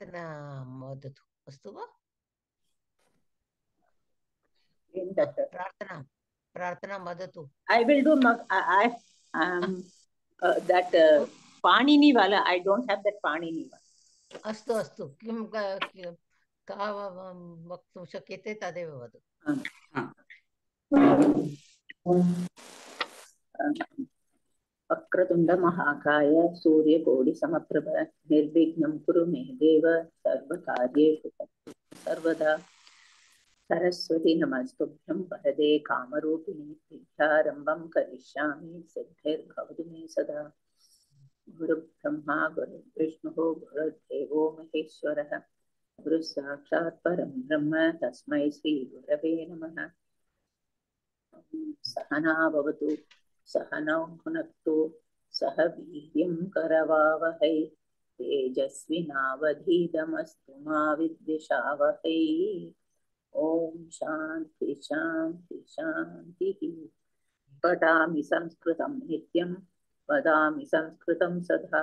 प्रार्थना वदतु अस्तु वा? प्रार्थना प्रार्थना वदतु. I will do that Panini wala. I don't have that Panini wala. अस्तु अस्तु किं का वक्तुं शक्यते तदेव वदतु. वक्रतुण्ड महाकाय सूर्यकोटि समप्रभ निर्विघ्नं कुरु मे देव सर्वकार्येषु सर्वदा सरस्वती नमस्तुभ्यं वरदे कामरूपिणी विद्यारम्भं करिष्यामि सिद्धिर्भवतु मे सदा. गुरुब्रह्मा गुरुर्विष्णुः गुरुर्देवो महेश्वरः गुरुः साक्षात् परं ब्रह्म तस्मै श्री गुरवे नमः. सहना भवतु सहनौ भुनक्तु सह वीर्यं करवावहै तेजस्विनावधीतमस्तु मा विद्विषावहै. ओम शांति शांति शांतिः. पठामि संस्कृतं नित्यं वदामि संस्कृतं सदा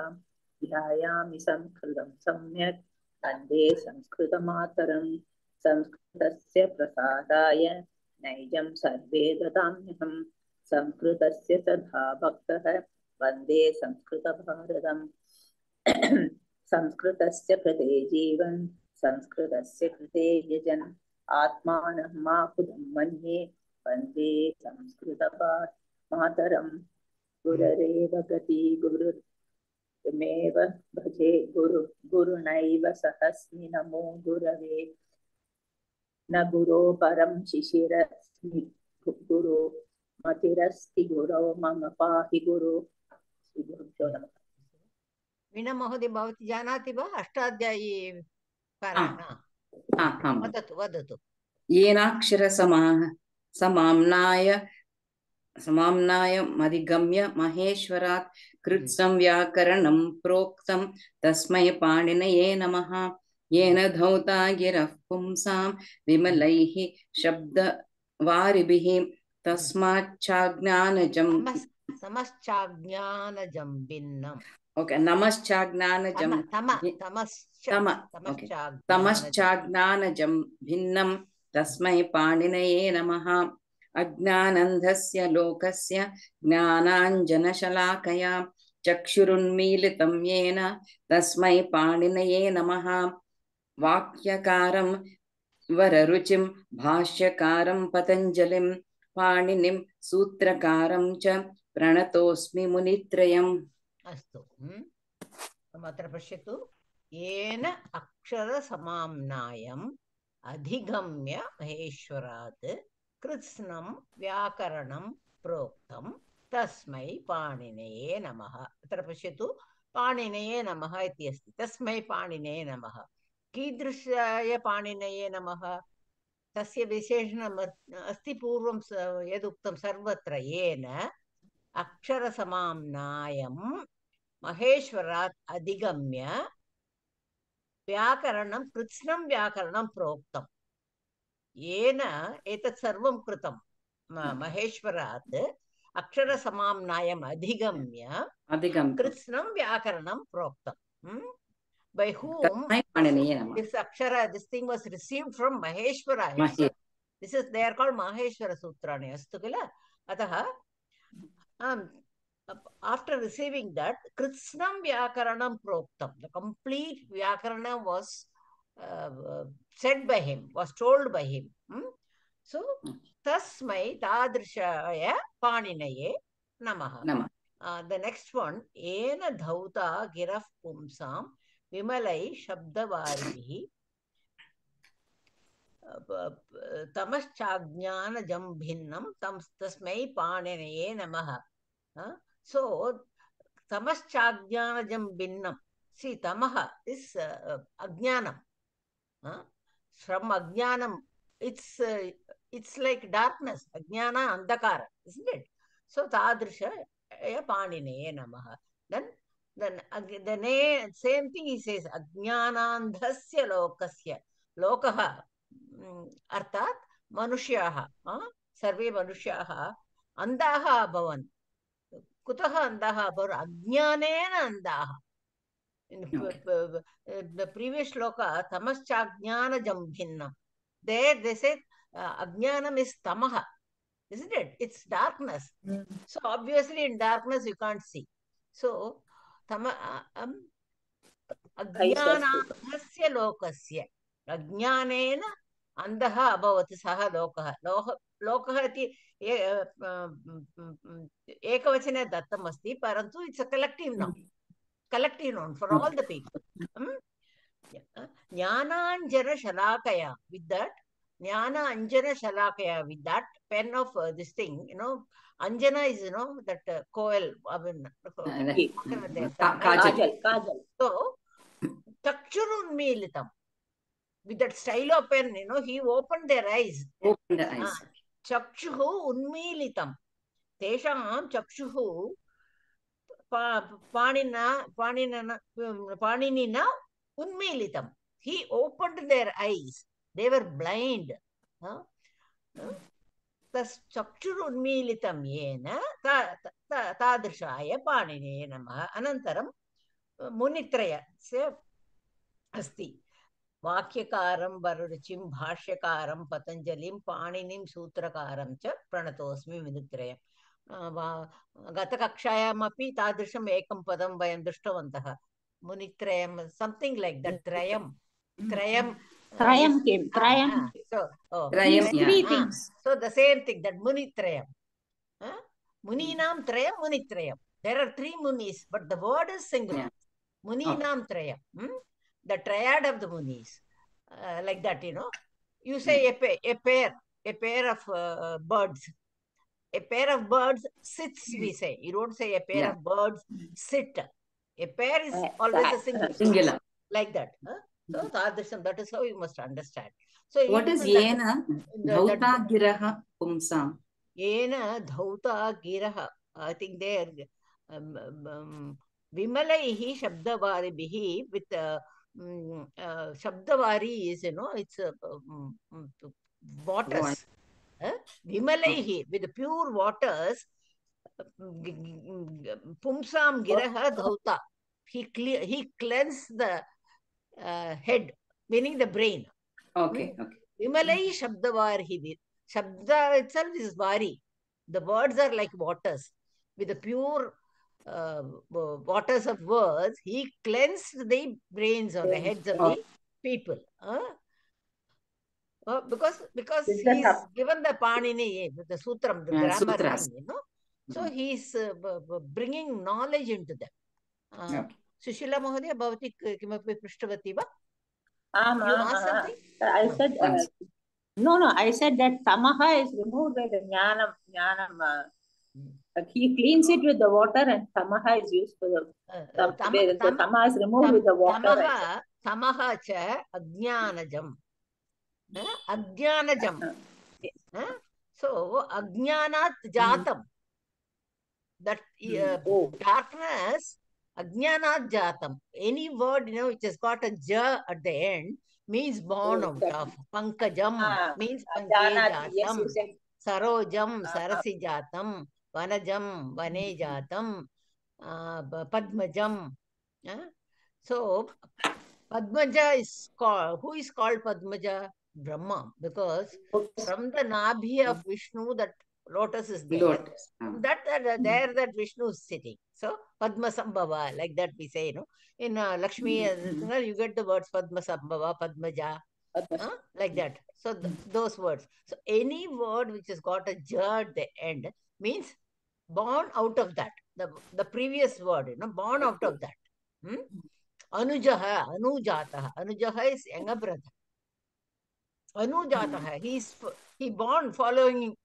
ध्यायामि संस्कृतं सम्यक् वन्दे संस्कृतमातरं. संस्कृतस्य प्रसादाय नैजं सर्वे ददाम्यहं. संस्कृतस्य सदा भक्तः वन्दे संस्कृतभारतम्. संस्कृतस्य कृते जीवन् संस्कृतस्य कृते यजन् आत्मानं माकुलं मन्ये वन्दे संस्कृतमातरम्. गुररेव गति गुरुर्मेव भजे गुरुर्नैव सहस्मि नमो गुरवे. न गुरो परं शिशिरस्मि गुरो मतिरस्ति गुरो मम पाहि गुरु. श्रीगुरुभ्यो नमः. वीणा महोदय भवती जानाति वा अष्टाध्यायी पारायण? वदतु वदतु. समाम्नाय मधिगम्य महेश्वरात् कृत्स्नं व्याकरणं प्रोक्तं तस्मै पाणिनये नमः. येन धौता गिरः पुंसां विमलैः शब्दवारिभिः तस्माच्चाज्ञानजं भिन्नम्. ओके तमश्चाज्ञानजं भिन्नं तस्मै पाणिनये नमः. अज्ञानन्धस्य लोकस्य ज्ञानाञ्जनशलाकया चक्षुरुन्मीलितं येन तस्मै पाणिनये नमः. वाक्यकारं वररुचिं भाष्यकारं पतञ्जलिं पाणिनिं सूत्रकारं च प्रणतोऽस्मि मुनित्रयम्. अस्तु अत्र पश्यतु. येन अक्षरसमाम्नायम् अधिगम्य महेश्वरात् कृत्स्नं व्याकरणं प्रोक्तं तस्मै पाणिनये नमः. अत्र पश्यतु पाणिनये नमः इति अस्ति. तस्मै पाणिनये नमः. कीदृशाय पाणिनये नमः? तस्य विशेषणम् अस्ति पूर्वं यदुक्तं सर्वत्र. येन अक्षरसमाम्नायम् महेश्वरात् अधिगम्य व्याकरणं कृत्स्नं व्याकरणं प्रोक्तं. येन एतत् सर्वं कृतं महेश्वरात् अक्षरसमाम्नायम् अधिगम्य कृत्स्नं व्याकरणं प्रोक्तं. By whom this akshara, this thing was received from Maheshwara itself. This is, they are called Maheshwara Sutrani. Astu kila? Ataha after receiving that, Kritsnam Vyakaranam Proktam, the complete Vyakarana was said by him, was told by him. So, Tasmai Tadrishaya Paninaye Namaha. The next one, Ena Dhauta Giraf Pumsam Vimalai Shabdavarihi Tamaschagnana Jambhinnam Tasmai Paninaye Namaha. So, Tamaschagnanajam Binnam. See, Tamaha is Ajnanam. From Ajnanam, it's like darkness. Ajnana Andakara, isn't it? So, Tadrisha Panineye Namaha. Then the same thing he says, Ajnanandhasya Lokasya. Lokaha, Arthat, Manushyaha. Sarve Manushyaha. Andaha Bhavan. Kutaha andaha? Agnanena andaha. In the previous shloka, tamaschajnanajam bhinnam. There they said ajnanam is tamaha, isn't it? It's darkness. So obviously in darkness you can't see. So अज्ञानान्धस्य लोकस्य अज्ञानेन अन्धः अभवत् सः लोकः लोकः इति एकवचने दत्तम् अस्ति परन्तु it's a collective noun for all the people. Jnananjana with that Jnana with that pen of this thing, Anjana is, that coil, Kajal. So, Chakshurunmilitam. With that stilo pen, he opened their eyes. Chakshuhu unmilitam. Tesham chakshuhu paninina unmilitam. He opened their eyes. They were blind. Tas chakshurunmilitam yena tadrishaya panine namaha. Anantaram Munitraya asti. Vakyakaram Varuchim Bhashyakaram Patanjalim Paninim Sutrakaram cha Pranatosmi Munitraya. Gatakakshayam api tadrisham ekam padam vayam drishtavantah. Munitrayam, something like that. Trayam came. Trayam. These three things. So the same thing, that Munitrayam. Muninam Trayam, Munitrayam. There are three Munis, but the word is singular. Muninam Trayam. The triad of the Munis. Like that, You say a pair of birds. A pair of birds sits, we say. You don't say a pair of birds sit. A pair is always a singular. Like that. So that is how you must understand. So what is Yena Dhauta Giraha Pumsam? Yena Dhauta Giraha. I think there Vimalaihi Shabdavaribihi with Shabdavari is, it's waters. Vimalaihi, with the pure waters, Pumsam Giraha Dhauta. He cleansed the head, meaning the brain. Okay. Vimalai Shabdavari. Shabda itself is Vari. The words are like waters. With the pure waters of words, he cleansed the brains or the heads of the people. Because he's given the Panini, the Sutram, the grammar thing, So he's bringing knowledge into them. Sushila Mahodaya, Bhavati Kimapi Prishtabati va? You asked something? I said, no, I said that Tamaha is removed by the Jnanam. He cleans it with the water and Tamaha is used for the Tamaha is removed with the water. Tamaha cha Ajnanajam. Ajnanajam. So, Ajnanat Jatam. That darkness, Ajnanat Jatam. Any word, which has got a ja at the end, means born out of. Pankajam means Pankejatam. Sarojam, Sarasi Jatam. Vanajam, Vane Jatam. Padmajam. So, Padmaja is called, who is called Padmaja? Brahma, because from the Nabhi of Vishnu, that lotus is there. There that Vishnu is sitting. So, Padma Sambhava, like that we say, In Lakshmi, you get the words Padma Sambhava, Padmaja, like that. So, those words. So, any word which has got a ja at the end means born out of that. The previous word, born out of that. Anujaha, Anujataha. Anujaha is younger brother. Anujataha, he born following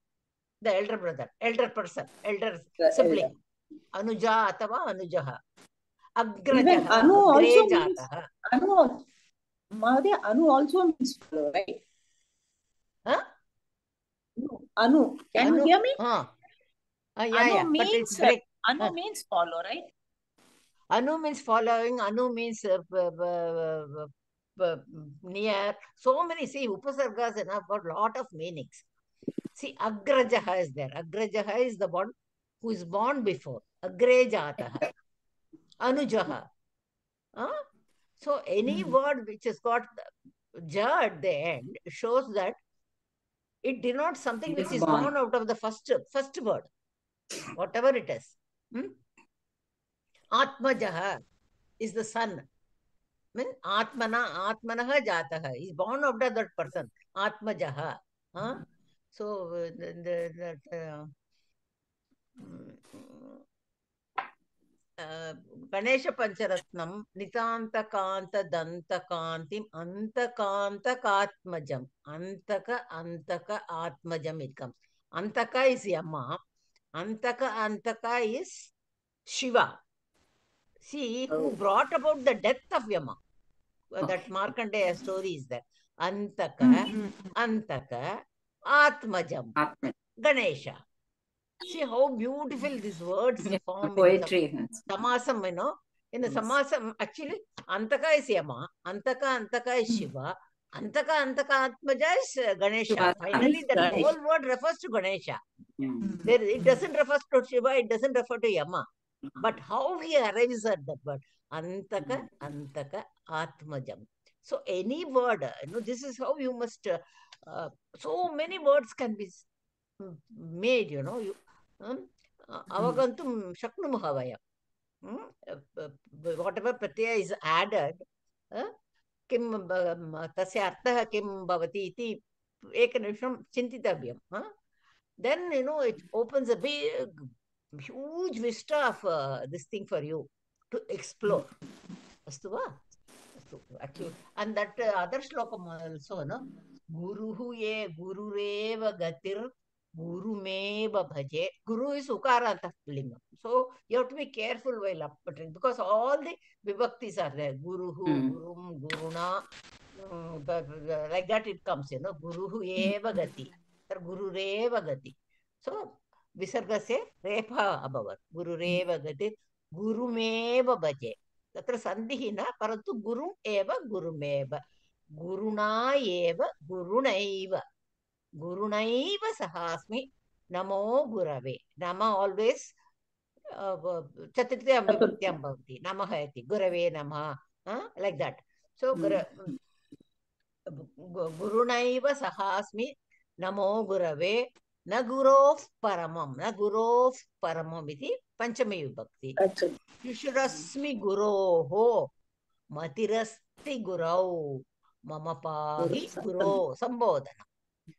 the elder brother, elder person, elder sibling. Anuja atava Anujaha. Agrajaha, Agrejataha. Anu also means follow, right? Anu, can you hear me? Anu means follow, right? Anu means following, Anu means near. So many, see, Upasargas have got a lot of meanings. See, Agrajaha is there. Agrajaha is the one who is born before. Agrejataha. Anujaha. So any word which has got ja at the end shows that it denotes something which is born out of the first word, whatever it is. Atmajaha is the son. Atmanah jataha is born out of that person. Atmajaha. So Ganesha Pancharatnam Nitanta Kanta Danta Kantim Antakanta Katmajam. Antaka Atmajam it comes. Antaka is Yama. Antaka is Shiva. See, who brought about the death of Yama. That Markandeya story is there. Antaka Atmajam. Ganesha. See how beautiful these words form. Poetry. Samasam, in the Samasam, actually, Antaka is Yama, Antaka is Shiva, Antaka Atmaja is Ganesha. Finally, the whole word refers to Ganesha. It doesn't refer to Shiva, it doesn't refer to Yama. But how he arrives at that word, Antaka Atmajam. So any word, this is how you must, so many words can be made, Avagantum Shaknumuha vayam. Whatever pratyaya is added, kim tasya artha kim bhavati iti ekanimisham chintitavyam. Then, it opens a big, huge vista of this thing for you to explore. Astu va? Actually, and that other shlokam also, Guruhu ye gurureva gatir gurumeva bhaje. Guru is ukaranta lingam. So you have to be careful while upputting, because all the vibhaktis are there. Guruhu, gurum, guruna, like that it comes, Guruhu eva gati. Gurureva gati. So visargase repa abhavat. Gurureva gati gurumeva bhaje. तत्र सन्धिः न परन्तु गुरुम् एव गुरुमेव गुरुणा एव गुरुणैव सहास्मि नमो गुरवे नम always चतुर्थ्यां विभक्त्यां भवति नमः इति गुरवे नमः लाइक दैट सो गुरुणैव सहास्मि नमो गुरवे न गुरोः परमम् इति पंचमी विभक्ति शिशुरस्मि गुरोः मतिरस्ति गुरौ मम पाहि गुरो संबोधनम्.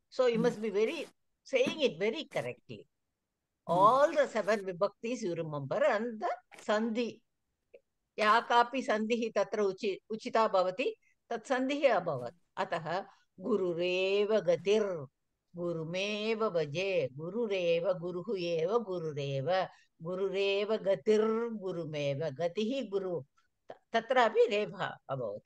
So you must be saying it very correctly. All the 7 vibhaktis you remember, and the sandhi. Ya kapi sandhihi tatra uchita bhavati tat sandhihi abhavat. Atah gurureva gatir gurumeva bhaje gurureva guruhu eva gurureva gurureva gatir gurumeva gatihi guru tatra api reva abhavat.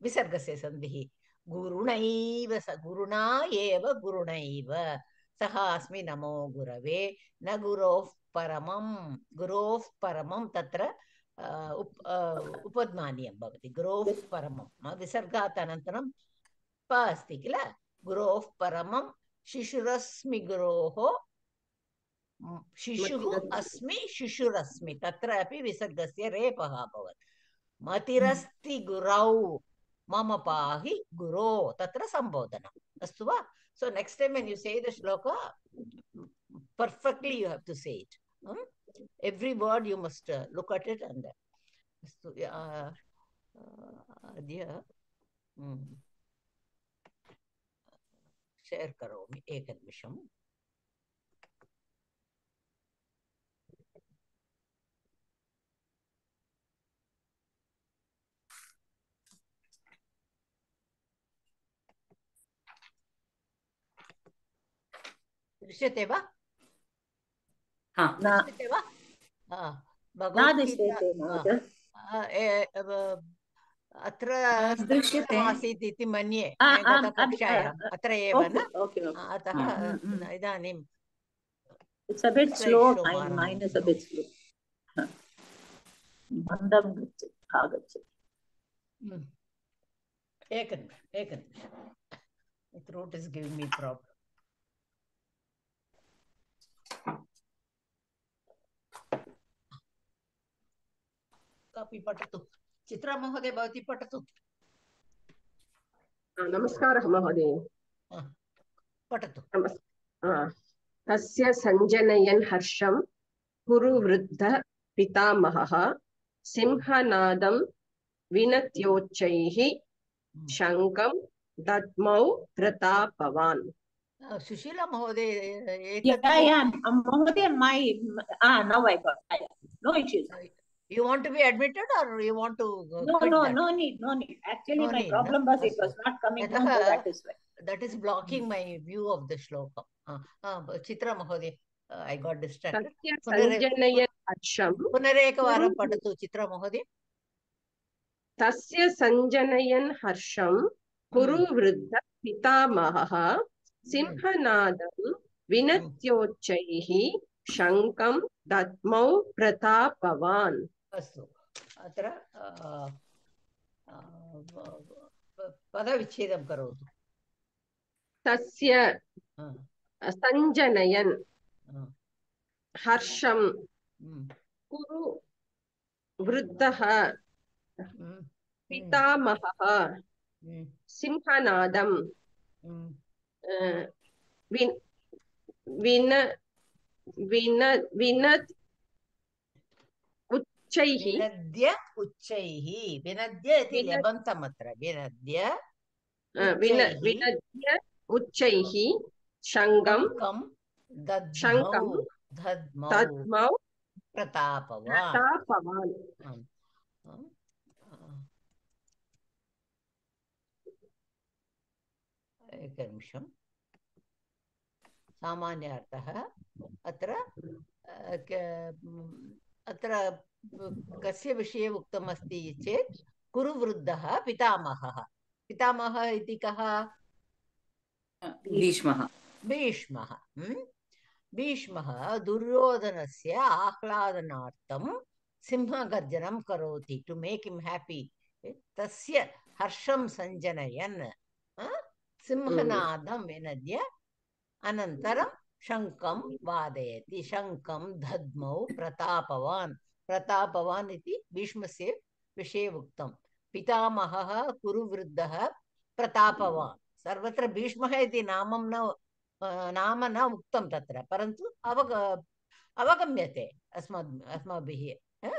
Visargase sandhihi gurunaiva guruna eva gurunaiva saha asmi namo gurave na gurof paramam tatra upadmaniyam bhavati gurof paramam visargat anantaram pa asti kila gurof paramam shishurasmi guroho shishuhu asmi shishurasmi tatra api visargasya repaha bhavat matirasti gurau mama pahi guro tatra sambodhana. Astu va? So next time when you say the shloka, perfectly you have to say it. Every word you must look at it and share karomi ekanimisham. दृश्यते वा? दृश्यते वा? भगवद्गीता अत्र आसीत् इति मन्ये गतकक्षायाम् अत्र एव न अतः इदानीं it's a bit slow. Mine is a bit slow. Mandam agacchati. Ekanimisha. My throat is giving me problem. Kapi patatu. Chitra महोदय भवती पठतु। नमस्कारः महोदय। पठतु। तस्य सञ्जनयन् हर्षं कुरु वृद्धः पितामहः सिंहनादं विनत्योच्चैः शङ्खं दद्मौ प्रतापवान्। सुशीला महोदय महोदय now I got no issues. You want to be admitted or you want to no need. Actually my problem was it was not coming down, so that is why. That is blocking my view of the shloka. Chitra Mahodaya, I got distracted. Punarekavaram padatu Chitra Mahodaya. Tasya sanjanayan harsham kuru vruddha pitamahah simhanadam vinatyochaihi shankam dadmau pratapavan. Astu. Atra padavichedam karotu. Tasya sanjanayan harsham kuru vruddha pitamahah simhanadam vinat uccaihi vinadya uccaihi vinadya iti lebantamatra vinadya uccaihi shankam dadmau pratapavan. एकनिमिषम् सामान्यार्थः अत्र कस्य विषये उक्तमस्ति चेत् कुरुवृद्धः पितामहः पितामहः इति कः भीष्मः दुर्योधनस्य आह्लादनार्थं सिंहगर्जनं करोति टु मेक् हिम् हैप्पी तस्य हर्षं सञ्जनयन् सिंहनादं विनद्य अनन्तरं शङ्खं वादयति शङ्खं दद्मौ प्रतापवान् इति भीष्मस्य विषये उक्तं पितामहः कुरुवृद्धः प्रतापवान् सर्वत्र भीष्मः इति नाम न उक्तं तत्र परन्तु अवगम्यते अस्माभिः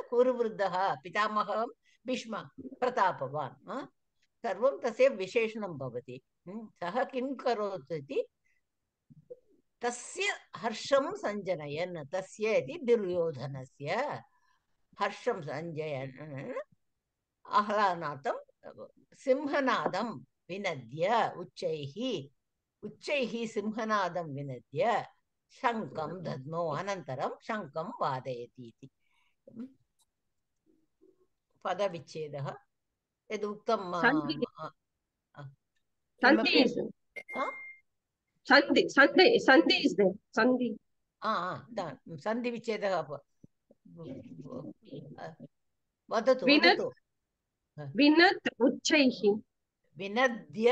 कुरुवृद्धः पितामहः भीष्म प्रतापवान् सर्वं तस्य विशेषणं भवति सः किं करोति इति तस्य हर्षं सञ्जनयन् तस्य इति दुर्योधनस्य हर्षं सञ्जयन् आह्लादनार्थं सिंहनादं विनद्य उच्चैः सिंहनादं विनद्य शङ्खं दद्मौ अनन्तरं शङ्खं वादयति इति पदविच्छेदः यदुक्तं सन्धि विच्छेदः वदतु विनद्य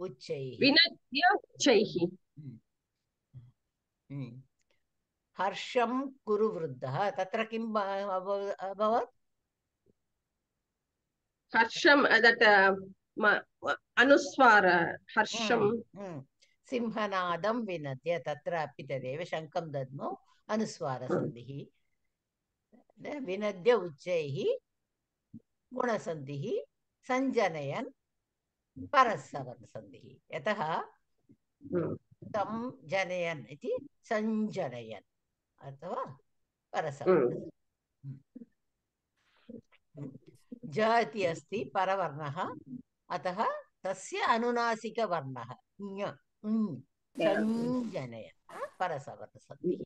उच्चैः हर्षं कुरु वृद्धः तत्र किम् अभवत् हर्षं अनुस्वार हर्षं सिंहनादं विनद्य तत्र अपि तदेव शङ्खं दद्मौ अनुस्वारसन्धिः विनद्य उच्चैः गुणसन्धिः सञ्जनयन् परस्सवर्णसन्धिः यतः तं जनयन् इति सञ्जनयन् अथवा परसवर्णसन्धिः ज इति अस्ति परवर्णः अतः तस्य अनुनासिकवर्णः सञ्जनयन् परसवर्णसन्धिः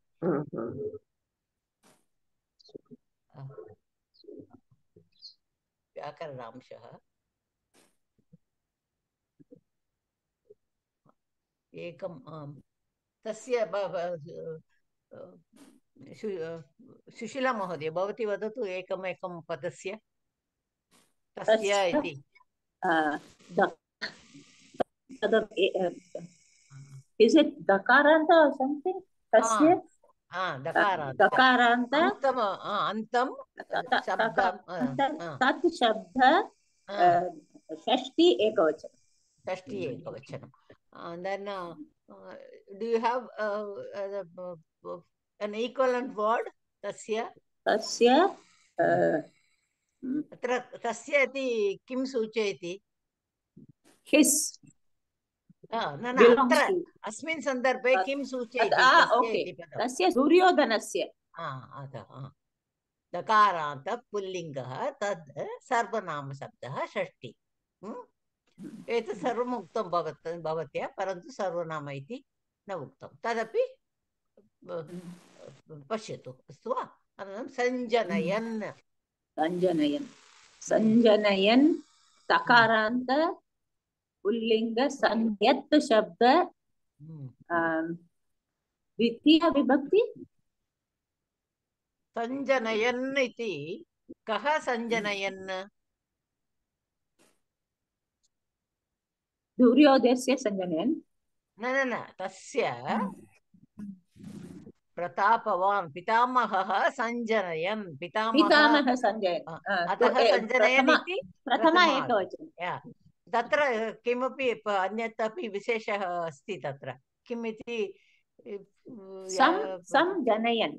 व्याकरणांशः एकं तस्य सुशीला महोदय भवती वदतु एकमेकं पदस्य तस्य इति is it dakaranta or something tasya दकारान्त अन्तं शब्दं तत् शब्द षष्टि एकवचनं. षष्टि एकवचनं. Then do you have an equivalent word? tasya अत्र तस्य इति किं सूचयति? his न अत्र अस्मिन् सन्दर्भे किं सूचयति? तस्य दुर्योधनस्य दकारान्त पुल्लिङ्गः तद् सर्वनामशब्दः षष्टि. एतत् सर्वम् उक्तं भवत्या, परन्तु सर्वनाम इति न उक्तं. तदपि पश्यतु, अस्तु वा? अनन्तरं सञ्जनयन् तकारान्त पुल्लिङ्ग संयत् शब्द द्वितीय विभक्ति. सञ्जनयन् इति कः सञ्जनयन्? दुर्योधनस्य सञ्जनयन्. न तस्य प्रतापवान् पितामहः सञ्जनयन्. पितामहः सञ्जयन्. अतः सञ्जनयन् इति प्रथम एकवचनं. तत्र किमपि अन्यत् अपि विशेषः अस्ति. तत्र किम् इति संजनयन्.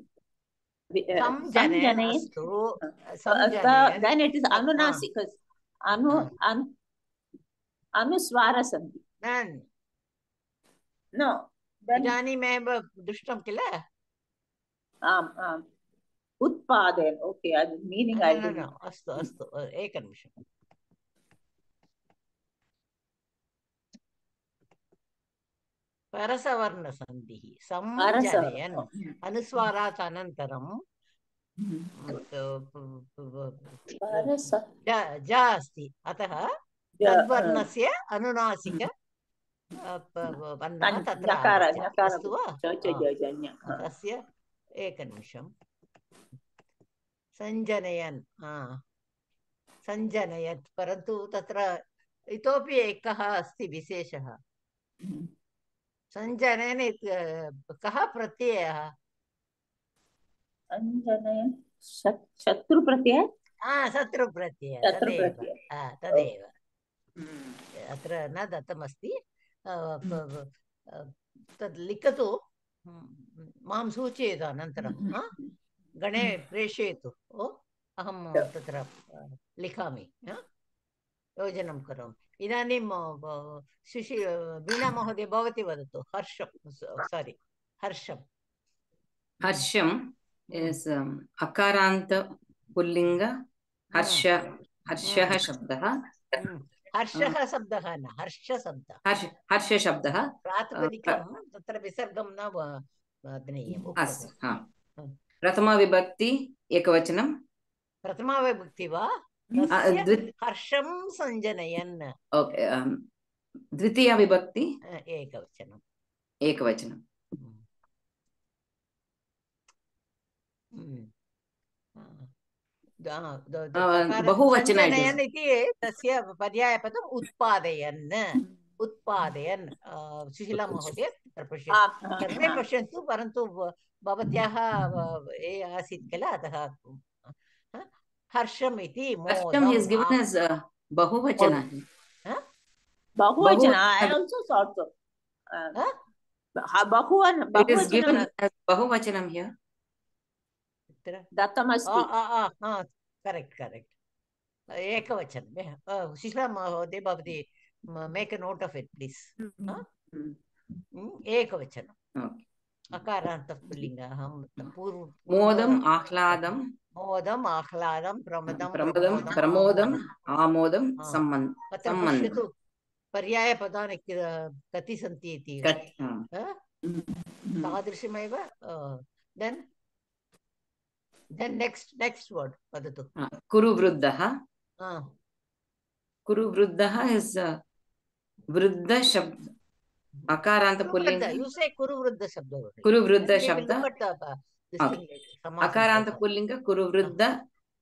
Then it is अनुनासिक. अनुस्वार सन्ति. No. इदानीमेव दृष्टं किल? आम् उत्पादयन्. Okay, meaning I don't know. अस्तु एकनिमिषम्. परसवर्णसन्धिः संजनयन् अनुस्वारात् अनन्तरं ज अस्ति. अतः तद्वर्णस्य अनुनासिक वर्णः तत्र अस्तु वा? तस्य एकनिमिषं. सञ्जनयत्, परन्तु तत्र इतोपि एकः अस्ति विशेषः. सञ्जनयन् कः प्रत्ययः? सञ्जनयन् शत्रुप्रत्ययः. शत्रुप्रत्ययः तदेव. अत्र न दत्तमस्ति. तद् लिखतु, मां सूचयतु, अनन्तरं गणे प्रेषयतु. अहं तत्र लिखामि, योजनं करोमि. इदानीं वीणा महोदय भवती वदतु. हर्षम् is अकारान्त पुल्लिङ्ग हर्षः शब्दः. हर्षः शब्दः न हर्षशब्दः. हर्षशब्दः प्रातिपदिकं तत्र विसर्गं न वदनीयम्. अस्तु. प्रथमाविभक्ति एकवचनं. प्रथमाविभक्ति वा? हर्षं सञ्जनयन्. ओके. द्वितीया विभक्ति एकवचनं. बहुवचनम् इति तस्य पर्यायपदम् उत्पादयन्. सुशीला महोदय सर्वे पश्यन्तु. परन्तु भवत्याः आसीत् किल, अतः हर्षम् इति बहुवचनं. बहुवचनं here. दत्तमस्ति. करेक्ट्. एकवचनं. सुशीला महोदय भवती make a note of it please. एकवचनं. अकारान्त पुल्लिङ्ग. मोदम् आह्लादं प्रमोदम् आमोदं सम्मन्धः. पर्यायपदानि कति सन्ति इति तादृशमेव. Then next word वदतु. कुरुवृद्धः. कुरुवृद्धः is वृद्ध शब्द. अकारान्त पुल्लिङ्ग. You say कुरुवृद्ध शब्द. कुरुवृद्ध शब्द अकारान्त पुल्लिङ्ग कुरुवृद्ध.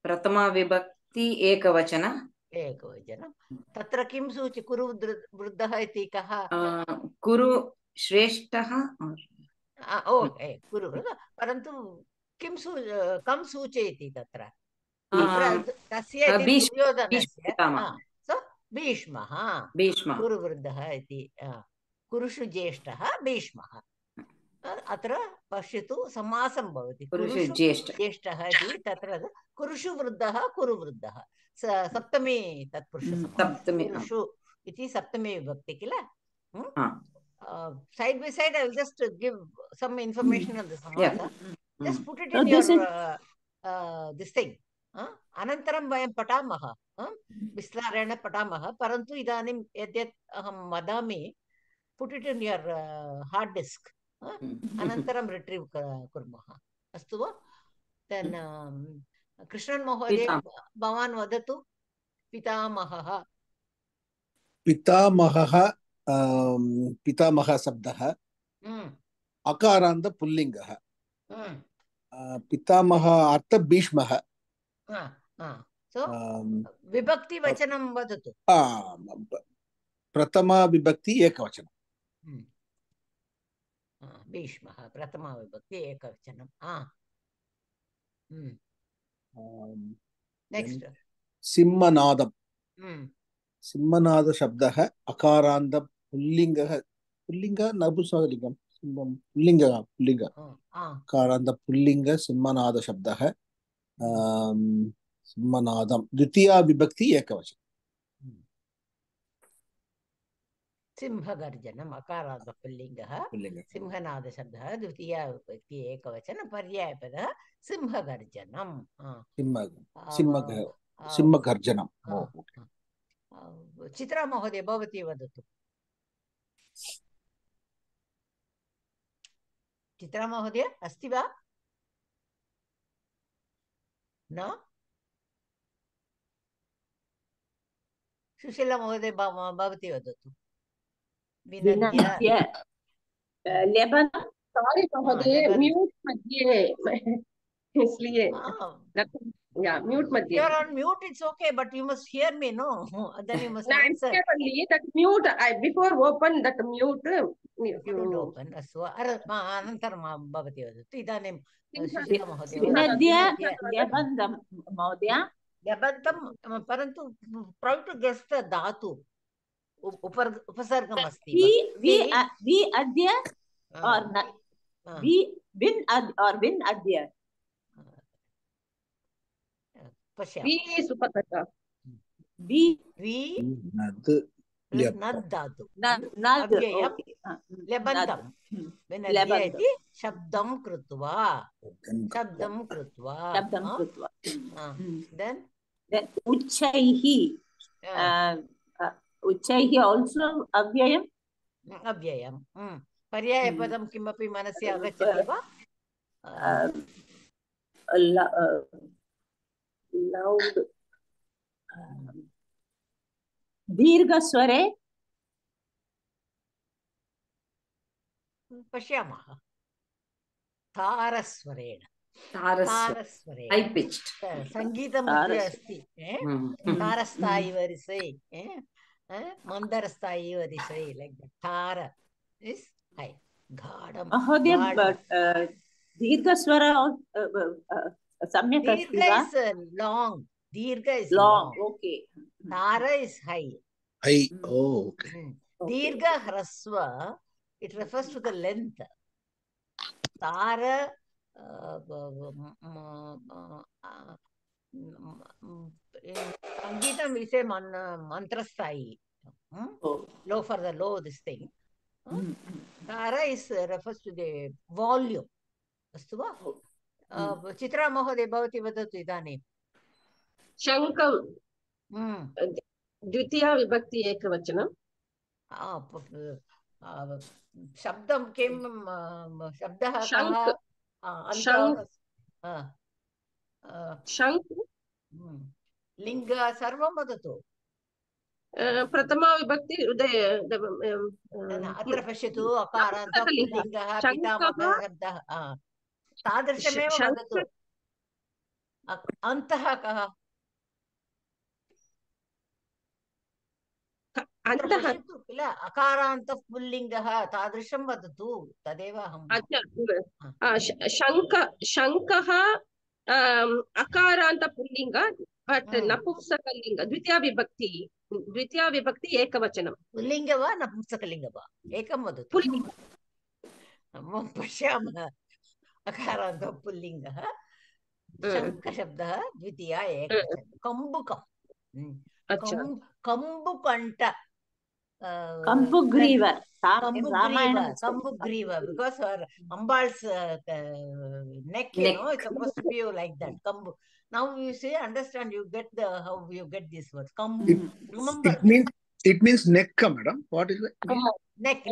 प्रथमा विभक्ति एकवचन. तत्र किं सूचि? कुरुवृद्धः इति कः? कुरु श्रेष्ठः. ओके कुरु परन्तु कं सूचयति तत्र कस्य इति दुर्योधनस्य सो भीष्मः कुरुवृद्धः इति कुरुषु ज्येष्ठः भीष्मः अत्र पश्यतु समासं भवति कुरुषु ज्येष्ठः इति तत्र कुरुषु वृद्धः कुरुवृद्धः सप्तमी तत्पुरुषसमासः कुरुषु इति सप्तमी विभक्ति किल side by side I will just give some information on the samasa just put it in your this thing anantaram vayam patamah vistareణ patamah parantu idanim yadyat aham vadami put it in your hard disk anantaram retrieve kurmah astu va then Krishnan Mahodaya bhavan vadatu pitamahah पितामह शब्दः अकारान्त पुल्लिङ्गः पितामह अर्थ भीष्मः सो विभक्ति वचनं वदतु प्रथमा विभक्ति एकवचनं भीष्मः प्रथमा विभक्ति एकवचनं नेक्स्ट सिंहनादं सिंहनाद शब्दः अकारान्त पुल्लिङ्गः पुल्लिङ्ग नपुंसकलिङ्गं पुल्लिङ्ग अकारान्त पुल्लिङ्ग सिंहनाद शब्दः सिंहनादं द्वितीया विभक्ति एकवचनं सिंहगर्जनम् अकारान्त पुल्लिङ्गः सिंहनाद शब्दः द्वितीया विभक्ति एकवचनं पर्यायपदः सिंहगर्जनं सिंहगर्जनं चित्रा महोदय भवती वदतु चित्रा महोदय अस्ति वा न सुशीला महोदय भवती वदतु विनद्य लेबनं सॉरी महोदय म्यूट मध्ये इसलिए yeah mute madhye you're on mute it's okay but you must hear me no then you must answer only that mute I before open that mute you open asu anantaram bhavati vadatu idanim sushila mahodaya विनद्य लेबनं महोदय लेबन्तं परन्तु try to guess the dhatu उपसर्गम् अस्ति we अद्य or we win or win अद्य पश्यामः we supakata we नद् धातु अव्ययं लेबन्तं विनद्य इति शब्दं कृत्वा then उच्चैः उच्चैः also अव्ययं पर्यायपदं किमपि मनसि आगच्छति वा loud दीर्घस्वरे पश्यामः तारस्वरेण high pitched सङ्गीतमुद्रे अस्ति तारस्थायि वरिसै मन्दरस्थायि वरिसै like that तार is high गाढं महोदय दीर्घस्वर सम्यक् अस्ति वा long दीर्घ is long okay Tara is high okay दीर्घ ह्रस्व it refers to the length तारा संगीतं विषये मन्त्रस्थायि low for the low this thing Tara is refers to the volume अस्तु वा चित्रा महोदय भवती वदतु इदानीं शङ्खं द्वितीया विभक्ति एकवचनं शब्दं किं शब्दः लिङ्ग सर्वं वदतु प्रथमा विभक्ति अत्र पश्यतु अकारान्त पुल्लिङ्गः पितामहः शब्दः तादृशमेव वदतु अन्तः कः अत्र पश्यतु किल अकारान्तः पुल्लिङ्गः तादृशं वदतु तदेव अहं शङ्कः अकारान्त पुल्लिङ्ग बट् नपुंसकलिङ्ग द्वितीया विभक्ति एकवचनं पुल्लिङ्ग वा नपुंसकलिङ्ग वा एकं वदतु पश्यामः अकारान्तः पुल्लिङ्गः शङ्खशब्दः द्वितीया एकवचनं कम्बुकं कम्बुकण्ठ Kambugriva. Kambugriva, because our Ambal's neck, you know, it's supposed to be like that. Now you say, understand, you get how you get these words. Remember. It means neck, madam. What is it? Neck.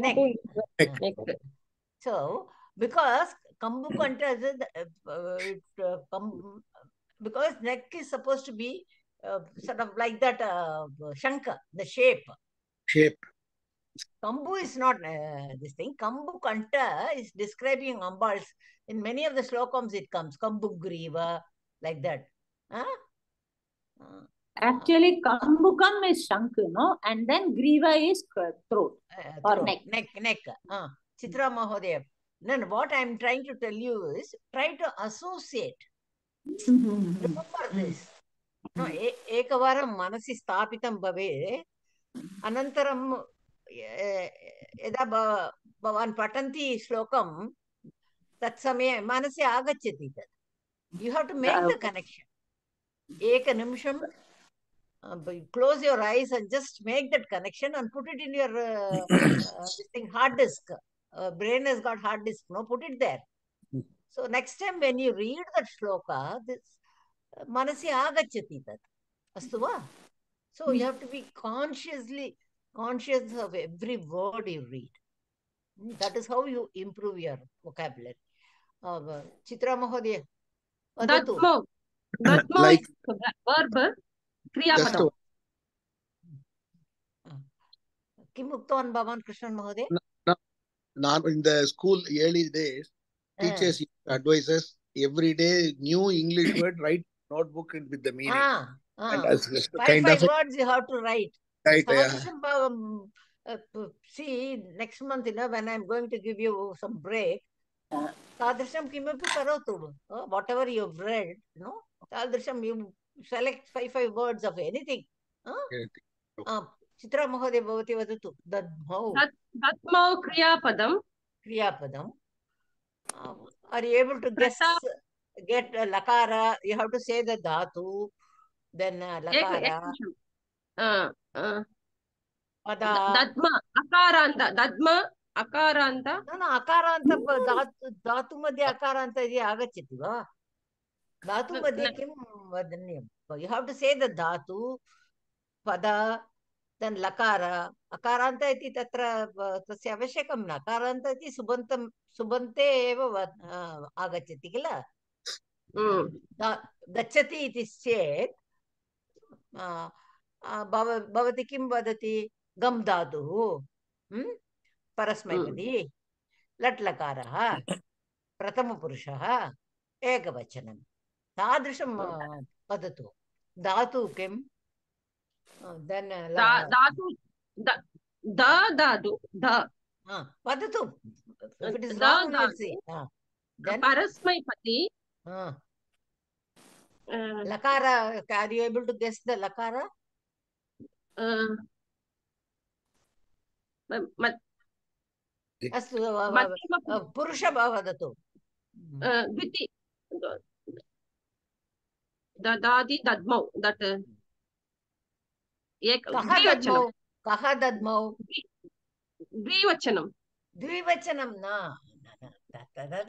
So, because Kambukanta because neck is supposed to be sort of like that Shankha, the shape. Kambu is not this thing. Kambu Kanta is describing Ambals. In many of the slokams it comes. Kambu Griva, like that. Actually, Kambukam is Shankha, no? And then Griva is throat or neck. Neck. Chitra Mahodaya. No, what I am trying to tell you is, try to associate. Remember this. No, ekavaram manasi sthapitam bhave. Anantaram यदा भवान् पठन्ति श्लोकं तत्समये मनसि आगच्छति तत्. You have to make the connection. एकनिमिषं close your eyes and just make that connection and put it in your this thing, hard disk. Brain has got hard disk, no? Put it there. So next time when you read that shloka, this manasi agacchati tat. Astu va? So you have to be conscious of every word you read. That is how you improve your vocabulary. Chitra Mahodaya. Datmo Like verb, kriyapadam. Kim uktavan Bhavan Krishnan Mahodaya? In the school early days, teachers advises every day new English word, write notebook with the meaning. And as five words you have to write. Right, see, next month, when I'm going to give you some break, Tadrisham kimapi karotu. Whatever you've read, Tadrisham, you select five words of anything. Chitra Mahodaya bhavati vadatu. Datmo kriyapadam. Are you able to get lakara? You have to say the dhatu, then lakara. Dadma, akaranta. No, akaranta, dhatu madhya akaranta is agachati va. Dhatu madhya kim vadanyam. You have to say the dhatu, pada, then lakara. Akaranta iti tatra tasya avashakam na. Akaranta iti subante eva agachati kila. Gachati iti chet. Bhavati kim vadati gam dhatu. Parasmaipadi. Lat lakaraha. Pratama purushaha. Ekavachanam. Tadrisham vadatu. Dhatu kim? Then dhatu. Vadatu. If it is wrong, let's see. Then Parasmaipadi. Lakara, are you able to guess the lakara? Astu, Purusha bhavadatu. Dviti. Dadadi dadmau. That Kaha dadmau. Dvivachanam na.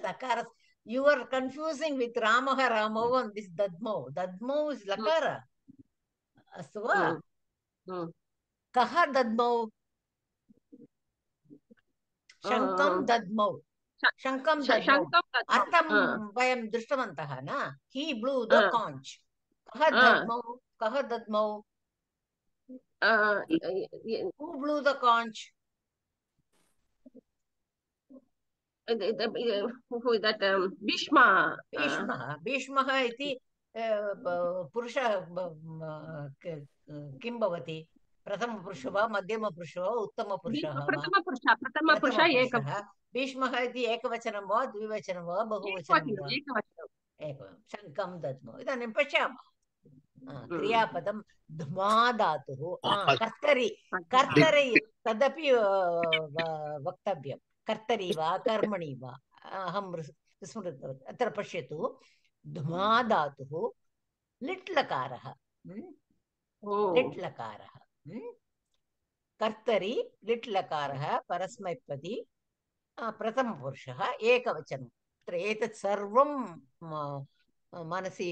Lakara. You are confusing with Ramaha Ramau and this Dadmo. Dadmo is Lakara. Astuva. Kaha Dadmo. Shankam Dadmo. Shankam Dadmo. Artam vayam drishtavantaha na. He blew the conch. Kaha Dadmo. Who blew the conch? Who is that? Bhishma. Bhishma iti Purusha kim bhavati. प्रथमपुरुषः वा मध्यमपुरुषः वा उत्तमपुरुषः वा? प्रथमपुरुषः प्रथमपुरुषः। भीष्मः इति एकवचनं वा द्विवचनं वा बहुवचनं वा? एकवचनं। शङ्खं दद्मः। इदानीं पश्यामः। क्रियापदं ध्मा धातुः। कर्तरि कर्तरि तदपि वक्तव्यं। कर्तरि वा कर्मणि वा? अहं स्मृतवती। अत्र पश्यतु, ध्मा धातुः लिट् लकारः। लिट् लकारः। कर्तरि लिट् लकारः परस्मैपदी प्रथमपुरुषः एकवचनम्। अत्र एतत् सर्वं मनसि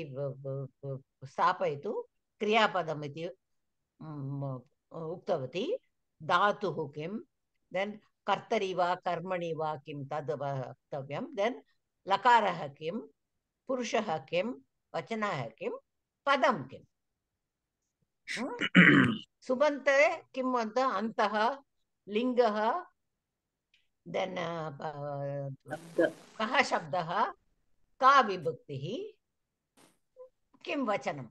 स्थापयतु। क्रियापदम् इति उक्तवती। धातुः किं, देन् कर्तरि वा कर्मणि वा किं तद् वक्तव्यं, देन् लकारः किं, पुरुषः किं, वचनः किं, पदं किम्? सुबन्ते किं वद? अन्तः, लिङ्गः, देन् कः शब्दः, का विभक्तिः, किं वचनं,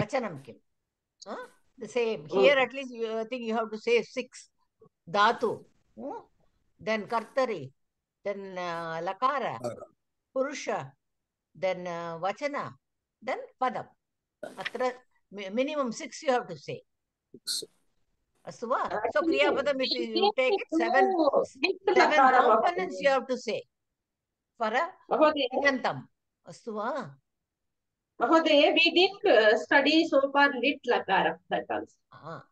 वचनं किं? The same. Here at least I think you have to say 6 dhatu. Then kartari, then lakara, purusha, then vachana, then padam. Atra minimum 6 you have to say. So kriya padam, if you take it, 7 components you have to say for a tingantam. Astu va? Mahodaya, we didn't study so far lit lakara.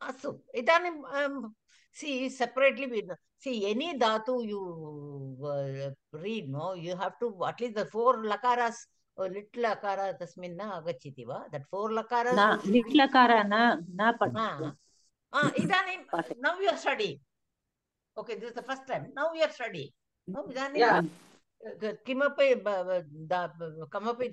Astu. Idanim, see, separately we see any dhatu you read, no, you have to at least the 4 lakaras or lit lakara tasmin na agachiti va. That 4 lakaras. Na lit lakara na idanim, now you are studying. Okay, this is the first time. Now we are studying. No, idanim. Yeah. किमपि कमपि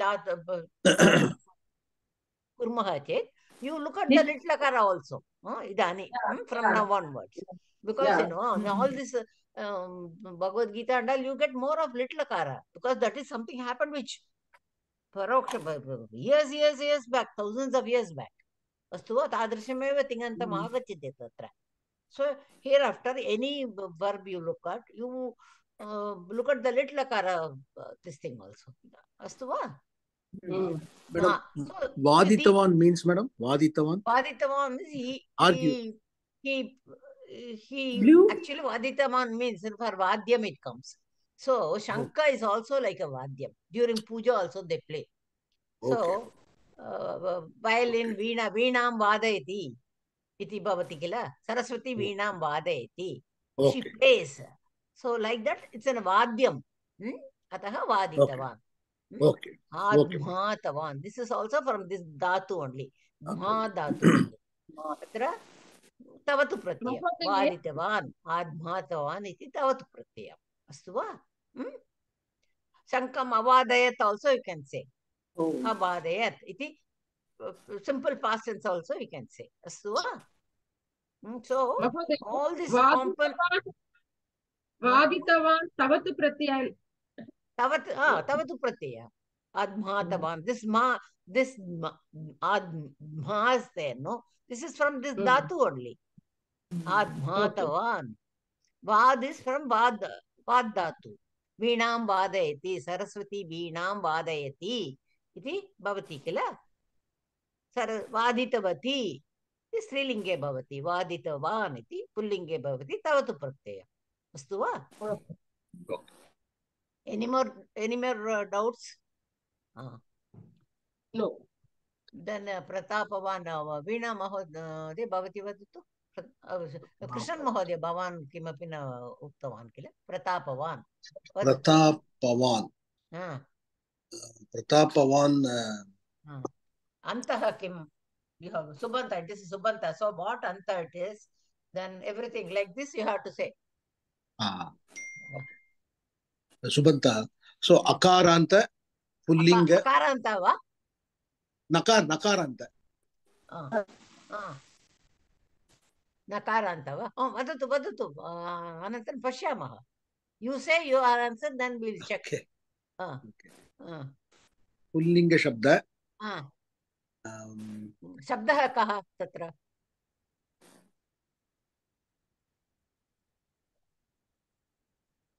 कुर्मः चेत् you look at the lit lakara also idani from now onwards, because you know all this Bhagavad Gita and all, you get more of lit lakara, because that is something happened which years back, thousands of years back. Astu va tadrishameva tingantam agachyate tatra. So hereafter any verb you look at, you look at the lit lakara this thing also. Astu va? Madam, Vaditavan means, madam? Vaditavan? Vaditavan means he actually Vaditavan means for Vadyam it comes. So Shankha is also like a Vadyam. During puja also they play. So violin, veena, veenam vadayati iti bhavati kila. Saraswati veenam vadayati. She plays. So like that, it's a Vadyam. Ataha Vaditavan. Okay. Admatavan. This is also from this dhatu only. Dha dhatu. Atra tavatu pratyaya. Vaditavan. Admatavan iti tavatu pratyaya. Astu va? Shankam avadayat also you can say. Avadayat iti simple past tense also you can say. Astu va? So all this component. Vaditavan tavatu pratyaya. Tavatu pratyaya. Admatavan. This adma is there, no? This is from this dhatu only. Admatavan. Vad is from vad dhatu. Veenam vadayati. Saraswati veenam vadayati. Iti bhavati kila. Vaditavati. This strilinge bhavati. Vaditavan iti pullinge bhavati. Tavatu pratyaya. Astu va? Any more doubts? No. Then Pratapavan, Veena Mahodaya, Bhavati Vadatu. Krishnan Mahodaya, Bhavan kimapi na uktavan kila. Pratapavan. Pratapavan. Pratapavan. Antaha kim. You have Subanta, this is Subanta. So what Anta it is, then everything like this you have to say. Subanta. So Akaranta, Pullinga. Akaranta va? Nakaranta. Nakaranta va? Vadatu. Anantan pashyamaha. You say your answer, then we'll check. Okay. Pullinga Shabda. Shabdaha kaha tatra?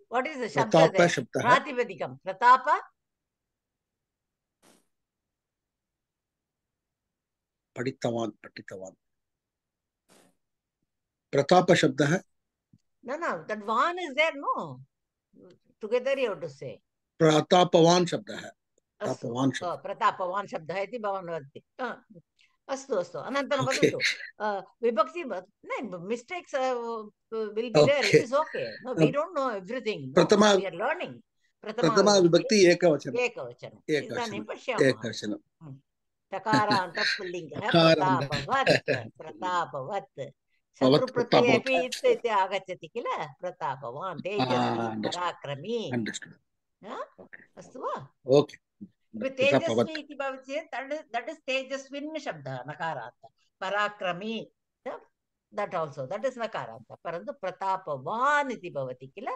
What is the shabda there? Pratipadikam. Pratapa? Paditavan. Pratapa shabda hai? No, that van is there, no. Together you have to say. Pratapavan shabda hai. Pratapavan shabda hai iti bhavan vadti. Astu. Anantara vadatu. Vibhakti, mistakes will be there. It is okay. No, we don't know everything. No, we are learning. Pratama vibhakti ekavachanam. Idanim pashyamah. Takaranta pullinga pratapavat. Shantru pratyaya api ite agacchati kila. Pratapavan, tejasvi, parakrami. Understood. Astu va? Okay. Tejasvi iti bhavati cheti, that is tejasvin shabda, nakaranta. Parakrami, that also, that is nakaranta. Parantu pratapavan iti bhavati kila,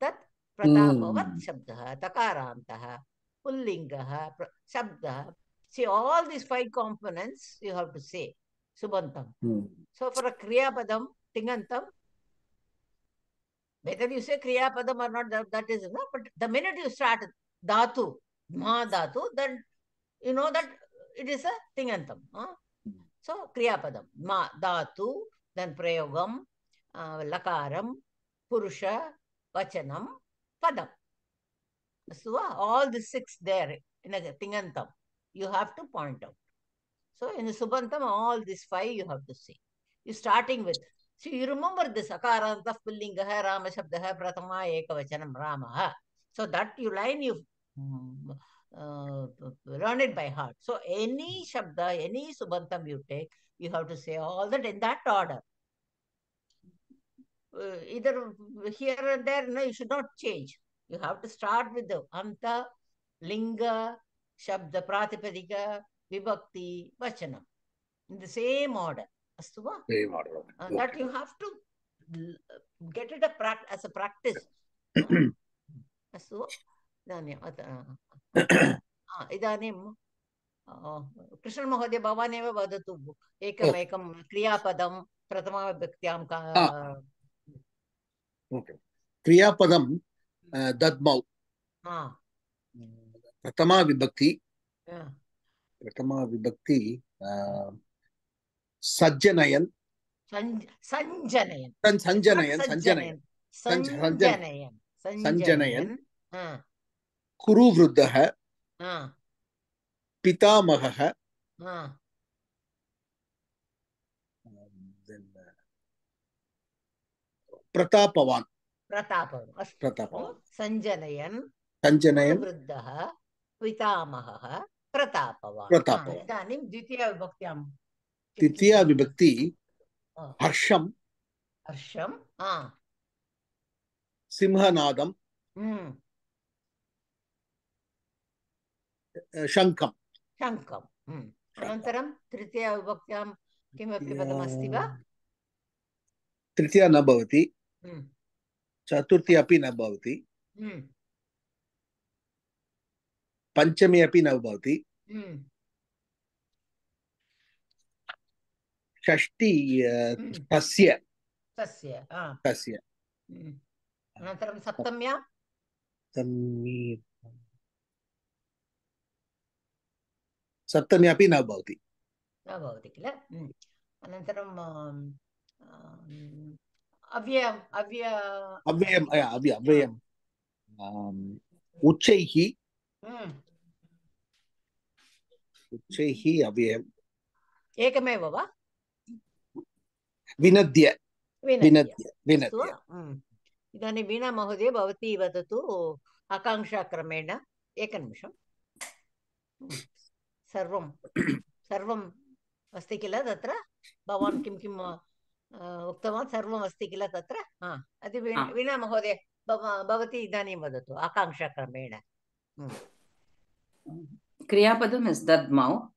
tat pratapavat shabda, takaranta, pullinga, shabda. See, all these 5 components you have to say. Subantam. So for a Kriya Padam, Tingantam, whether you say Kriya Padam or not, that is enough. But the minute you start Dhatu, Ma Dhatu, then you know that it is a Tingantam. So Kriya Padam, Ma Dhatu, then Prayogam, Lakaram, Purusha, Vachanam, Padam. So all the 6 there in a Tingantam, you have to point out. So in the Subantam, all these 5 you have to say. You starting with, so you remember this Akaranta Pullingaha Rama Shabdaha Pratama Ekavachanam Ramaha. So that line you learn it by heart. So any Shabda, any Subantam you take, you have to say all that in that order. Either here and there, no, you should not change. You have to start with the Anta, Linga, Shabda, Pratipadika, Vibhakti, Vachanam. In the same order. Astuva? Same order. Okay. That you have to get it as a practice. Astuva? Idanim Krishna Mahodaya Bhavaneva Vadatu Ekam Kriyapadam Pratama Vibhaktyam Okay. Kriyapadam Dadmau. Pratama Vibhakti. Pratama Vibhakti Sajjanayan. Sanjanayan. Kuru Vruddhaha. Pitamahaha. Then Pratapavan. Sanjanayan. Vruddhaha. Pitamahaha. Pratapavan. Idanim Dvitiya Vibhaktyam. Titiya Vibhakti Harsham. Simhanadam. Shankam. Anantaram Tritiya Vibhaktyam kimapi padam asti va? Tritiya na bhavati. Chaturthi api na bhavati. Panchami api na bhavati. Shashti tasya. Anantaram Saptamya? Saptami api na bhavati. Kila. Anantaram Avyayam. Uchaihi avyayam. Ekameva va? Vinadya. Idani Veena Mahodaya Bhavati Vadatu Akanksha Kramena Ekanimisham. Sarvam asti kila tatra? Bhavan kim Uktavan Sarvam asti kila tatra? Adi Veena Mahodaya Bhavati Idani Vadatu Akanksha Kramena. Kriyapadam is Dadmau.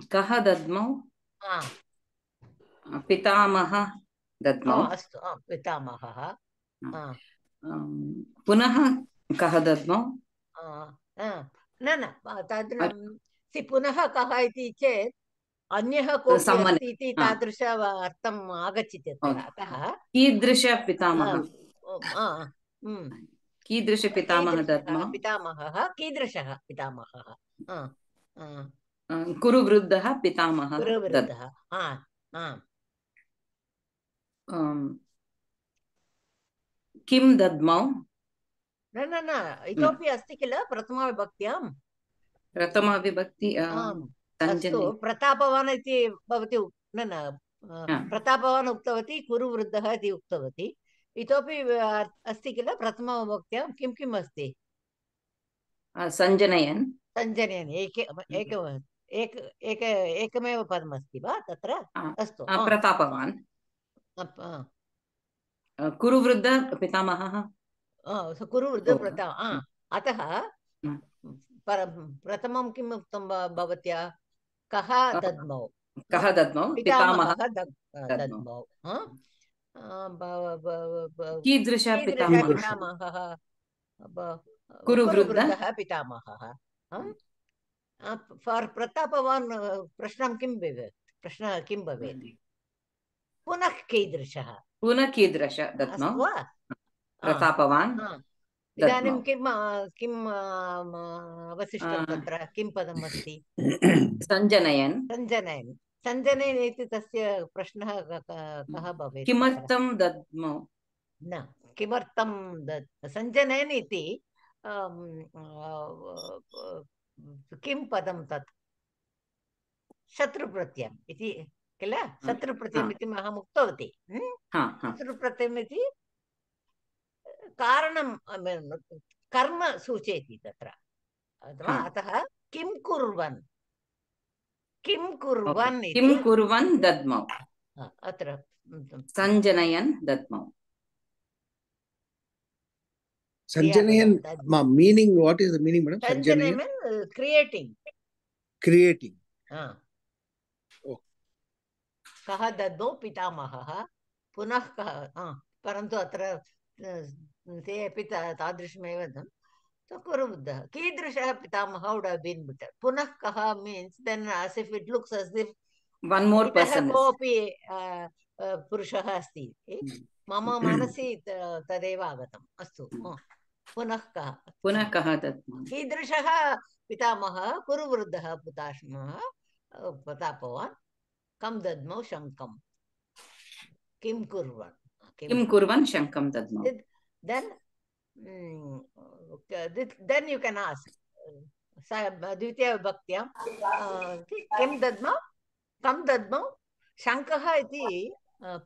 Kaha Dadmau? Pitamaha Dadmau. Astu, Pitamaha. Punaha Kaha Dadmau? Si Punaha Kaha iti chet Anyaha kopi asti iti tadrisha artam agachiti. Ataha Kidrisha Pitamaha. कीदृश पितामहः दद्मौ? पितामहः कीदृशः पितामहः? कुरुवृद्धः पितामहः कुरुवृद्धः। किं दद्मौ? न इतोपि अस्ति किल प्रथमाविभक्त्यां? प्रथमाविभक्ति अस्तु, प्रतापवान् इति भवती प्रतापवान् उक्तवती, कुरुवृद्धः इति उक्तवती। इतोपि अस्ति किल प्रथमाविभक्त्यां किं किम् अस्ति? सञ्जनयन्। सञ्जनयन् एकमेव पदमस्ति वा तत्र? अस्तु, प्रतापवान्। कुरुवृद्ध पितामहः। कुरुवृद्ध पितामहः। अतः प्रथमं किम् उक्तं भवत्या? कः दद्मौ? कः दद्मौ? पितामहः दद्मौ। कीदृश पितामहः? कुरुवृद्धः पितामहः। फार् प्रतापवान् प्रश्नः किं भवेत्? पुनः कीदृशः? पुनः कीदृश दद्मौ? प्रतापवान्। इदानीं किम् अवशिष्टं तत्र? किं पदम् अस्ति? सञ्जनयन्। सञ्जनयन् इति तस्य प्रश्नः कः भवेत्? किमर्थं दद्मौ? न किमर्थं सञ्जनयन् इति किं पदं तत्? शत्रुप्रत्ययम् इति किल? शत्रुप्रत्ययम् इति अहम् उक्तवती। शत्रुप्रत्ययम् इति कारणं कर्म सूचयति तत्र। अतः किं कुर्वन् दद्मौ? अत्र सञ्जनयन् दद्मौ। Sanjanayan, meaning, what is the meaning, madam? Sanjanayan creating. कः दद्मौ? पितामहः। पुनः कः? परन्तु अत्र ते अपि तादृशमेव कुरुवृद्धः। कीदृशः पितामहः would have been better. पुनः कः means then as if it looks as if one more person कोऽपि पुरुषः अस्ति। मम मनसि तदेव आगतम्। अस्तु, पुनः कः दद्मौ? कीदृशः पितामहः? कुरुवृद्धः पितामहः प्रतापवान्। कं दद्मौ? शङ्कं। किं कुर्वन् शङ्कं दद्मौ? Then you can ask द्वितीयविभक्त्यां किं दद्मौ? कं दद्मौ? शङ्कः इति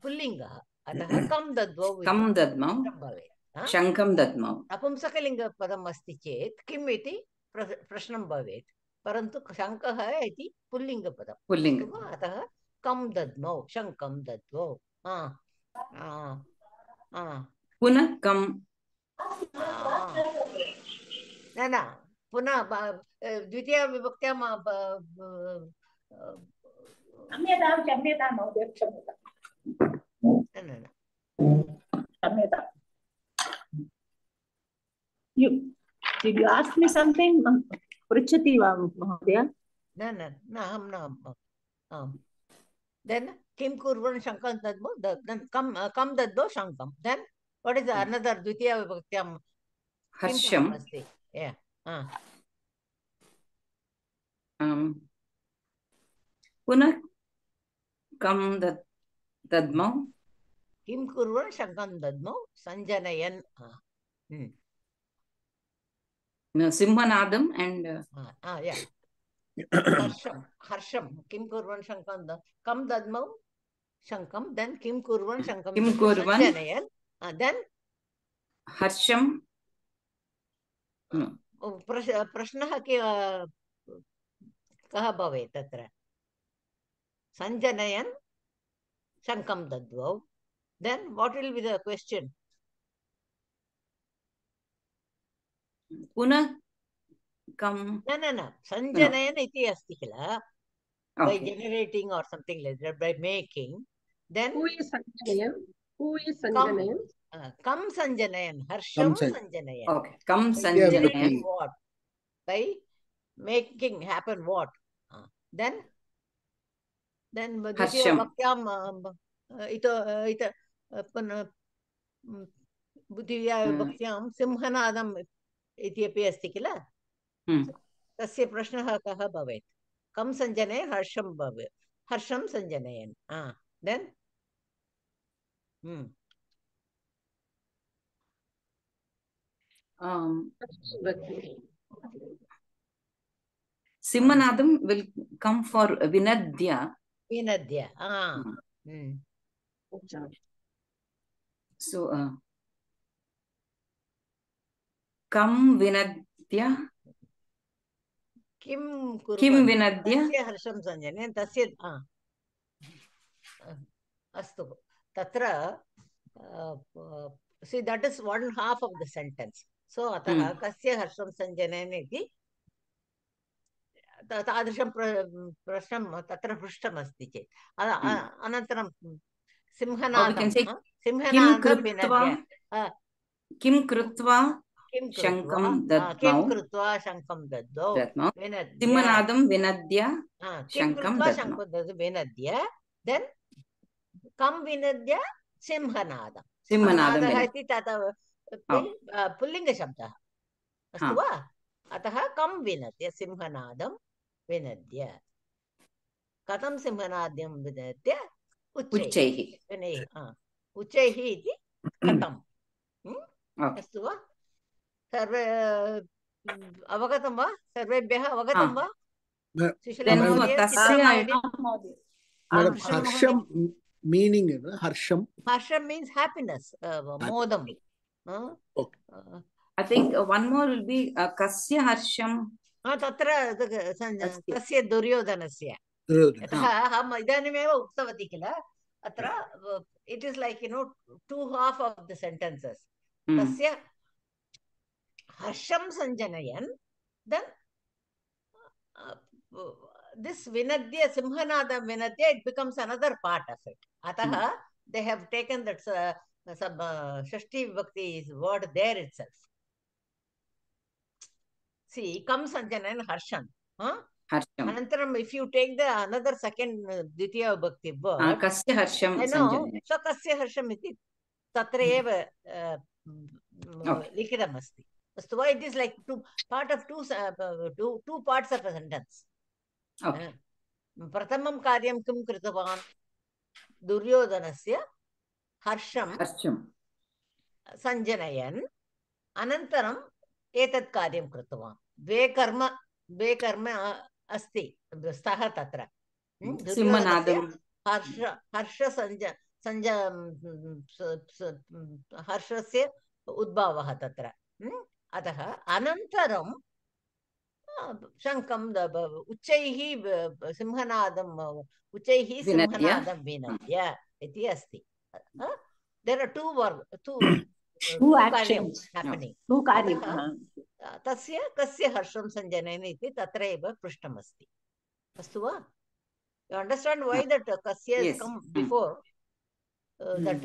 पुल्लिङ्गः, अतः कं दद्मौ भवेत्। शङ्कं दद्मौ। नपुंसकलिङ्गपदम् अस्ति चेत् किम् इति प्रश्नं भवेत्, परन्तु शङ्कः इति पुल्लिङ्गपदम्, अतः कं दद्मौ? शङ्कं दद्मौ। पुनः कं? न पुनः द्वितीयविभक्त्यां क्षम्यतां महोदय, क्षम्यतां। Did you ask me something? पृच्छति वा महोदय? न अहं न। Then किं कुर्वन् शङ्कं दद्मौ? कं दद्मौ? शङ्कं। Then what is another द्वितीयविभक्त्यां? हर्षम् अस्ति। पुनः कं दद्मौ? किं कुर्वन् शङ्कं दद्मौ? सञ्जनयन्। सिंहनादम् and हर्षं किं कुर्वन् शङ्कं कं दद्मौ? शङ्कं। Then किं कुर्वन् शङ्कं सञ्जनयन्। Then हर्षं। प्रश्नः कः भवेत् तत्र? सञ्जनयन् शङ्कं दद्मौ। Then what will be the question? पुनः कं? न सञ्जनयन् इति अस्ति किल? By generating or something like that, by making. Then who is Sanjanayan? Kam Sanjanayan. Harsham Sanjanayan. Okay. Kam Sanjanayan. What? By making happen what? Then Harsham. द्वितीयाविभक्त्यां सिंहनादम् इति अपि अस्ति किल, तस्य प्रश्नः कः भवेत्? कं सञ्जने हर्षं भवेत्, हर्षं सञ्जनयन्। Then Simhanadam will come for Vinadya. Vinadya. So, Kam Vinadya. Kim Vinadya. Tasya harsham sanjane. Tasya. Astu. Tatra. See, that is 1/2 of the sentence. So, ataha kasya harsham sanjane iti. तादृशं प्रश्नं तत्र पृष्टमस्ति चेत् अनन्तरं सिंहनादं किं कृत्वा शङ्खं दद्मौ सिंहनादं विनद्य शङ्खं विनद्य देन् कं विनद्य सिंहनादं इति तत् पुल्लिङ्गशब्दः अस्तु वा? अतः कं विनद्य सिंहनादं विनद्य। कथं सिंहनाद्यं विनद्य? उच्चैः। उच्चैः इति कथम्? अस्तु वा? सर्वे अवगतं वा? सर्वेभ्यः अवगतं वा? हर्षं meaning harsham. Harsham means happiness, modam. I think one more will be kasya harsham. तत्र तस्य दुर्योधनस्य यतः अहम् इदानीमेव उक्तवती किल अत्र it is like 2/2 of the sentences. तस्य हर्षं सञ्जनयन् then this vinadya simhanada vinadya it becomes another part of it. Atah they have taken that shashti vibhakti word there itself. See, kam sanjanayan harshan. Anantaram, if you take the another second dvitiya vibhakti word, kasya harsham sanjanayan. So kasya harsham iti tatra eva likhidam asti. So why it is like two parts of a sentence. प्रथमं कार्यं किं कृतवान्? दुर्योधनस्य हर्षं सञ्जनयन् अनन्तरम् एतत् कार्यं कृतवान्. द्वे कर्म अस्ति स्तः तत्र. हर्षस्य उद्भवः तत्र. अतः अनन्तरं शङ्खं उच्चैः सिंहनादं उच्चैः सिंहनादं विनद्य इति अस्ति. There are two actions happening. तस्य कस्य हर्षं सञ्जनयन् इति तत्र एव पृष्टमस्ति. अस्तु वा? You understand why that kasya has come before that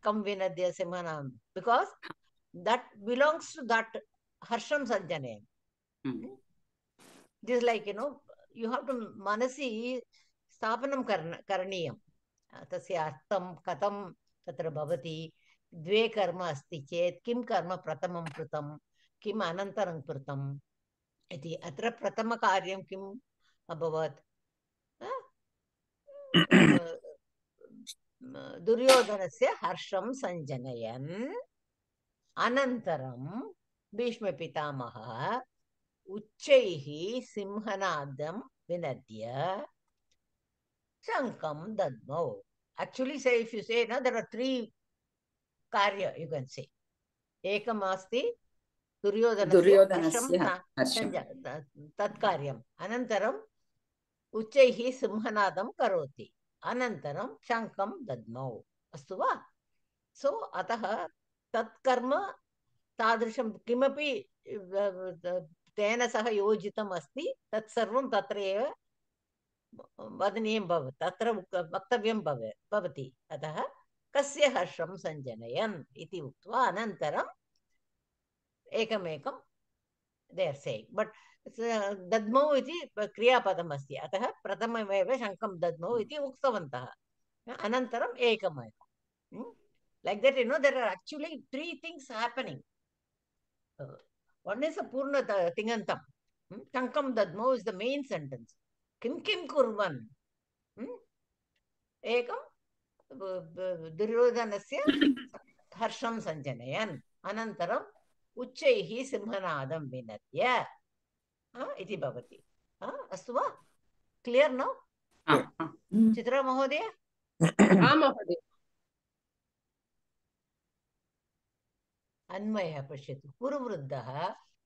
kam vinadya simhanam? Because that belongs to that harsham sanjanayan. This is like, you have to manasi sthapanam karaniyam. Tasya artham katham tatra bhavati dve karma asti chet kim karma pratamam kritam kim anantaram kritam iti atra pratama karyam kim abhavat दुर्योधनस्य हर्षं सञ्जनयन् अनन्तरं भीष्मपितामहः उच्चैः सिंहनादं विनद्य शङ्खं दद्मौ. Actually, say if you say, there are 3 karya you can say. Ekam asti Duryodhanasya tat karyam. Anantaram uccaihi simhanadam karoti. Anantaram shankam dadmau. Astu va? So, ataha tat karma tadrisham kimapi तेन सह योजितम् अस्ति तत् सर्वं तत्र एव वदनीयं भवति, तत्र वक्तव्यं भवति. अतः कस्य हर्षं सञ्जनयन् इति उक्त्वा अनन्तरम् एकमेकं they are saying. But दद्मौ इति क्रियापदम् अस्ति, अतः प्रथममेव शङ्खं दद्मौ इति उक्तवन्तः. अनन्तरम् एकमेकं Like that, there are actually 3 things happening. One is a Purna Tingantam. Tankam Dadmo is the main sentence. Kim Kurvan. Ekam Duryodhanasya Harsham Sanjanayan. Anantaram Uchchaihi Simhanadam Vinatya. Iti bhavati. Astu va? Clear now? Chitra Mahodaya? Mahodaya. अन्वयः पश्यतु कुरुवृद्धः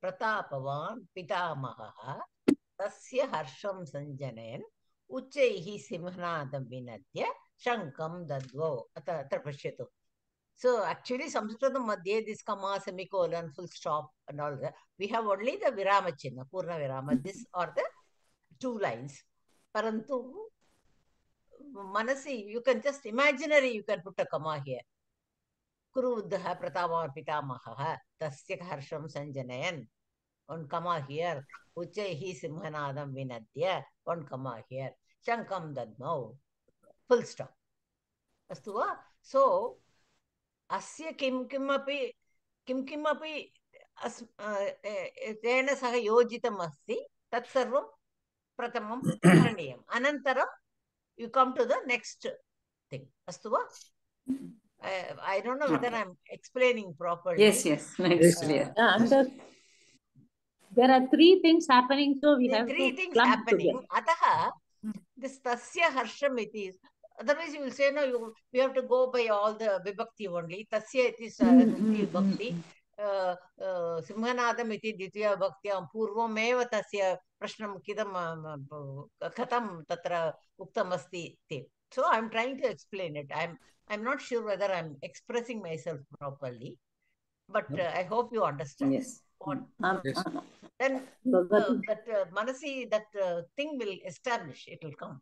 प्रतापवान् पितामहः तस्य हर्षं सञ्जनयन् उच्चैः सिंहनादं विनद्य शङ्खं दद्वौ अत्र पश्यतु. So actually Sanskritam madhye this comma, semicolon, full stop and all that, we have only the virama chinna, purna virama, this or the 2 lines. Parantu manasi, you can just imaginary, you can put a comma here. Kuruddha Pratama Pitamaha, Tasya Harsham Sanjanayan, one comma here, Uchaihi Simhanadam Vinadya, one comma here, Shankam Dadmau, full stop. Astuva? So, Asya Kim Kimapi Tena Saha Yojitam Asti, Tatsarvam Pratamam Karaniyam. Anantaram, you come to the next thing. Astuva? I don't know whether I'm explaining properly. Yes, it's clear. There are 3 things happening, so we have 3 things happening. Ataha, this tasya harsham iti. Otherwise, you will say, no, we have to go by all the vibhakti only. Tasya iti vibhakti. Simhanadam iti ditya bhaktiyam purvam eva tasya prashnam kidam katam tatra uktam asti. So I'm trying to explain it. I'm not sure whether I'm expressing myself properly, but I hope you understand. Yes. Yes. Then that Manasi, that thing will establish, it will come.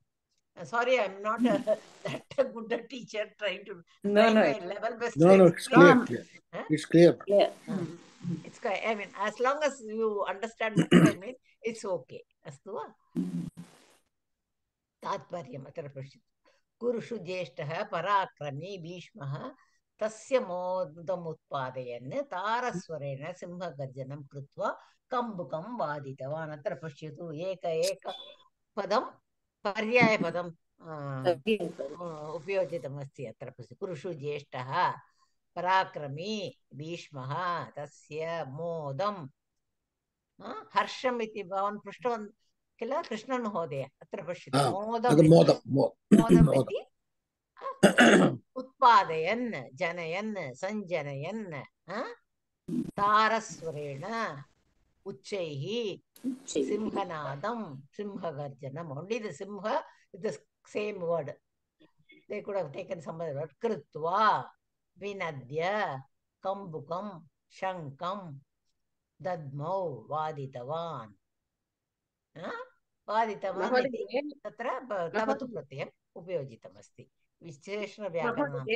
Sorry, I'm not that good a teacher trying to try my level best. No, it's clear. Huh? It's clear. It's clear. I mean, as long as you understand what I mean, it's okay. Astu va? Tatparyam atara prashit. Kurushu jeshtaha parakrami bhishmaha tasya modam utpadayenne taraswarena simha garjanam krutva kambukam vaditavan. Atara pashyatu eka padam पर्याय पदम उपयोजितमस्ति अत्र पुरुषो ज्येष्ठः पराक्रमी भीष्मः तस्य मोदं हर्षम् इति भवान् पृष्टवान् किल कृष्णन् महोदय अत्र पश्यतु मोदम् इति उत्पादयन् जनयन् सञ्जनयन् तारस्वरेण उच्चैः Simhanadam, Simhagarjanam. Only the Simha is the same word. They could have taken some other word. Krutva, Vinadya, Kambukam, Shankam, Dadmau, Vaditavan. Vaditavan iti tatra tavatu pratyam upyojitam asti. Visheshna vyakaranam.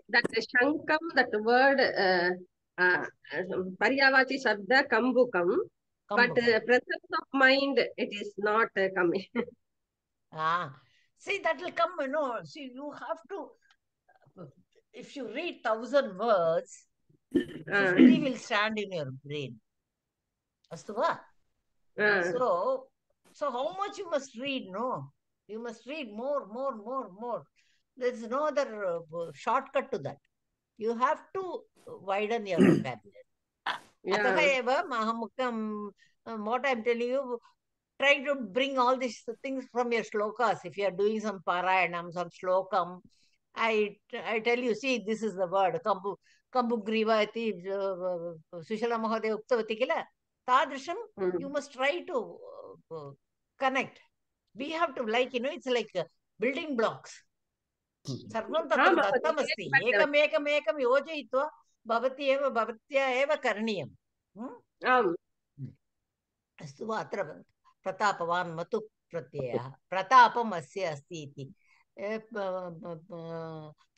That Shankam, that word, Paryavati Shabda, Kambukam. But presence of mind, it is not coming. See, that will come, See, you have to, if you read 1,000 words, 50 will stand in your brain. Astuva? So how much you must read, no? You must read more. There's no other shortcut to that. You have to widen your vocabulary. What I'm telling you, try to bring all these things from your shlokas. If you are doing some parayanam, some shlokam, I tell you, see, this is the word. Kambugriva iti Sushala Mahodaya uktavati kila. Tadrisham, you must try to connect. We have to it's like building blocks. Sarvam tatra dattam asti. Ekam yojayitva bhavati eva bhavatya eva karaniyam. Astu va atra pratapavan matu pratyaya. Pratapam asya asti iti.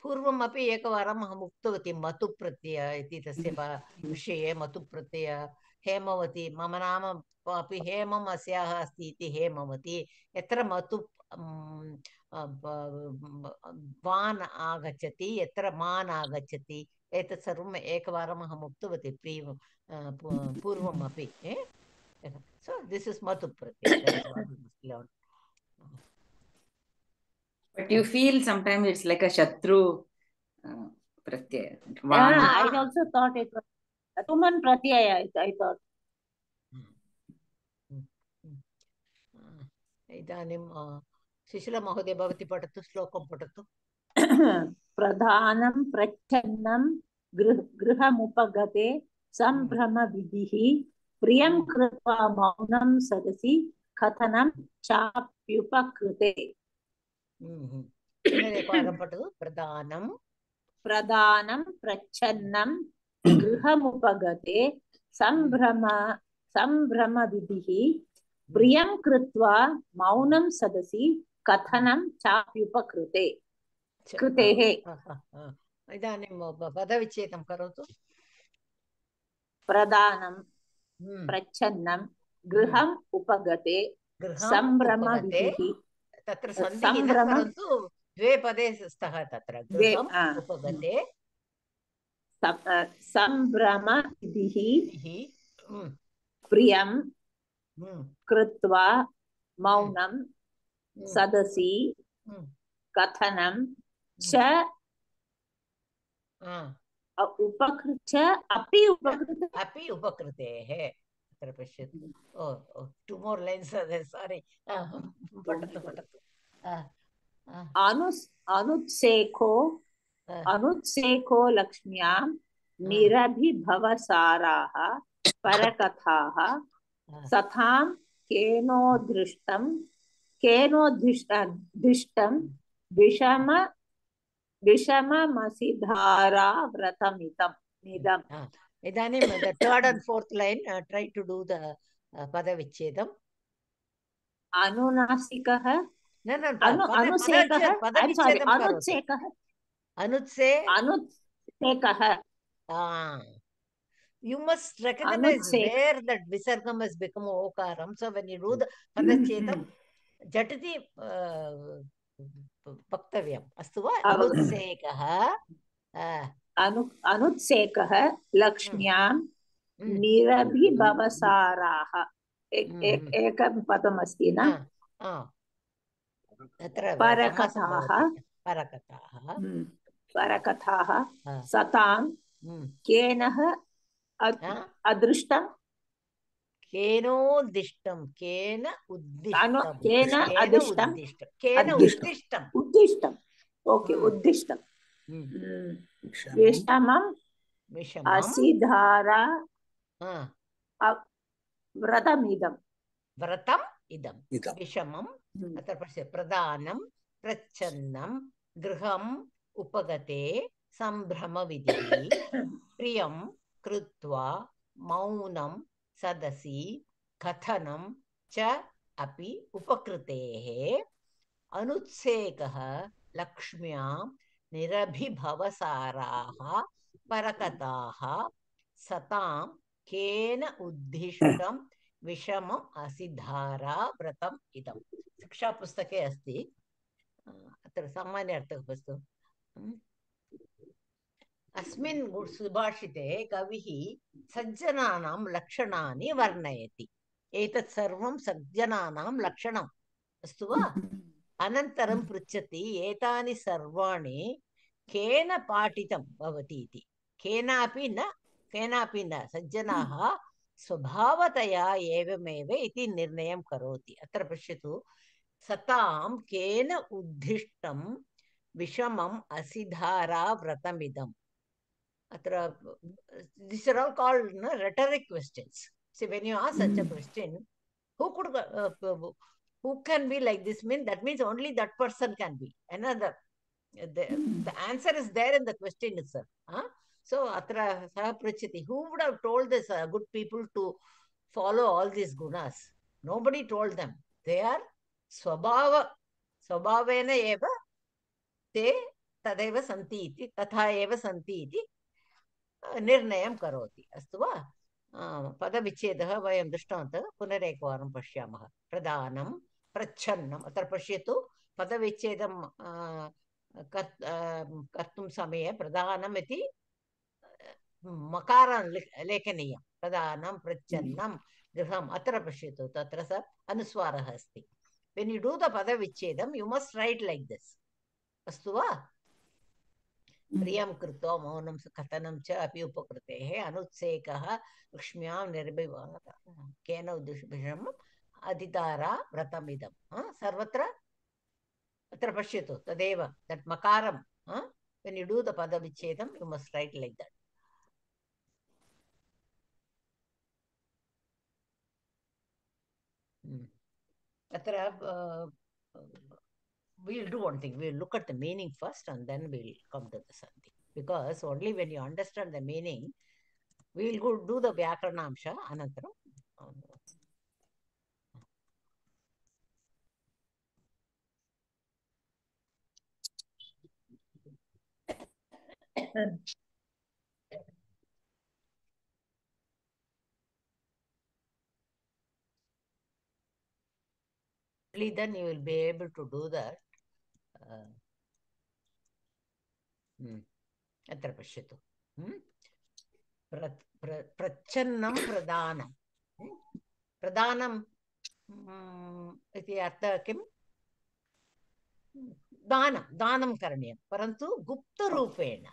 Purvam api ekavaram aham uktavati matu pratyaya iti tasya vishaye matu pratyaya. Hemavati mama nama api hemam asyaha asti iti hemavati. Yatra matu one आगच्छति, यत्र मान् आगच्छति, एतत् सर्वम् एकवारम् अहम् उक्तवती पूर्वमपि. So this is Matu Pratyaya. That is what we must learn. But you feel sometimes it's like a Shatru Pratyaya. Yeah, I also thought it was Tuman Pratyaya, I thought. इदानीं शिशिला महोदय भवती पठतु, श्लोकं पठतु. प्रधानं प्रच्छन्नं गृहमुपगते सम्भ्रमविधिः प्रियं कृत्वा मौनं सदसि कथनं चाप्युपकृते. पुनरेकवारं पठतु. प्रधानं प्रच्छन्नं गृहमुपगते सम्भ्रमविधिः प्रियं कृत्वा मौनं सदसि कथनं चाप्युपकृते. कृतेः. इदानीं पदविच्छेदं करोतु. प्रधानं प्रच्छन्नं गृहम् उपगते सम्भ्रमविधिः. तत्र सन्धिः न, परन्तु द्वे पदे स्तः तत्र. गृहम् उपगते सम्भ्रमविधिः प्रियं कृत्वा मौनं सदसि कथनं च अपि उपकृतेः. अत्र पश्यतु. To more lines. सारी, पठतु. अनुत्सेको लक्ष्म्यां निरभिभवसाराः परकथाः सतां केनोद्दिष्टं विषममसिधाराव्रतमिदम्. इदानीं the third and fourth line, try to do the पदविच्छेदम्. अनुनासिकः अनुत्सेकः. You must recognize where that visargam has become okaram. So when you do the padachedam, jatati paktavyam. Astu va? अनुत्सेकः लक्ष्म्यां निरभिभवसाराः. एकं पदमस्ति न. परकथाः सतां केन अदृष्टं केनोद्दिष्टं उद्दिष्टम्. Okay, उद्दिष्टं विषमम् असिधारा व्रतमिदं. विषमम्. अत्र पश्य. प्रधानं प्रच्छन्नं गृहम् उपगते सम्भ्रमविधिः प्रियं कृत्वा मौनं सदसि कथनं च अपि उपकृतेः. अनुत्सेकः लक्ष्म्यां निरभिभवसाराः परकथाः सतां केन उद्दिष्टं विषमम् असिधारा व्रतम् इदम्. शिक्षापुस्तके अस्ति. अत्र सामान्य अर्थः वस्तु. अस्मिन् सुभाषिते कविः सज्जनानां लक्षणानि वर्णयति. एतत् सर्वं सज्जनानां लक्षणम् अस्तु वा? अनन्तरं पृच्छति एतानि सर्वाणि केन पाठितं भवति इति. केनापि न सज्जनाः स्वभावतया एवमेव इति निर्णयं करोति. अत्र पश्यतु. सतां केन उद्दिष्टं विषमम् असिधारा व्रतमिदम्. These are all called rhetoric questions. See, when you ask such a question, who can be like this? That means only that person can be. Another, the answer is there in the question itself. So, atra saha prachati. Who would have told this good people to follow all these gunas? Nobody told them. They are swabhavena eva te tadeva santi iti tatha eva santi iti निर्णयं करोति. अस्तु वा? पदविच्छेदः वयं दृष्टवन्तः. पुनरेकवारं पश्यामः. प्रधानं प्रच्छन्नम् अत्र पश्यतु पदविच्छेदं कर्तुं समये प्रधानम् इति मकारान् लेखनीयं प्रधानं प्रच्छन्नं गृहम् अत्र पश्यतु तत्र स अनुस्वारः अस्ति when you do the पदविच्छेदं you must write like this अस्तु वा प्रियं कृत्वा मौनं कथनं च अपि उपकृतेः अनुत्सेकः लक्ष्म्यां निर्भिवाः केन उद्दिष्टम् अधितारा व्रतमिदं सर्वत्र अत्र पश्यतु तदेव that makaram when you do the padavichedam you must write like that Atra we'll do one thing, we'll look at the meaning first and then we'll come to the Sandhi. Because only when you understand the meaning, we'll go do the Vyakaranamsha Anantaram. Only then you will be able to do that. Atra pashyatu. Prachannam pradhanam. Pradhanam iti artha kim? Danam karaniyam. Parantu gupta rupena.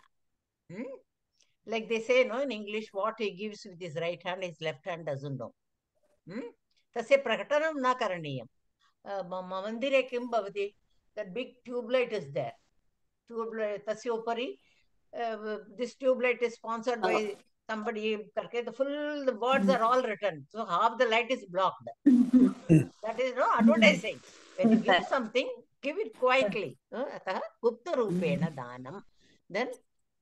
Like they say, no, in English, what he gives with his right hand, his left hand doesn't know. Tasya prakatanam na karaniyam. Mandire kim bhavati? That big tube light is there. Tasya upari, this tube light is sponsored by somebody. The full the words are all written. So half the light is blocked. That is no advertising. When you give something, give it quietly. Gupta rupena danam. Then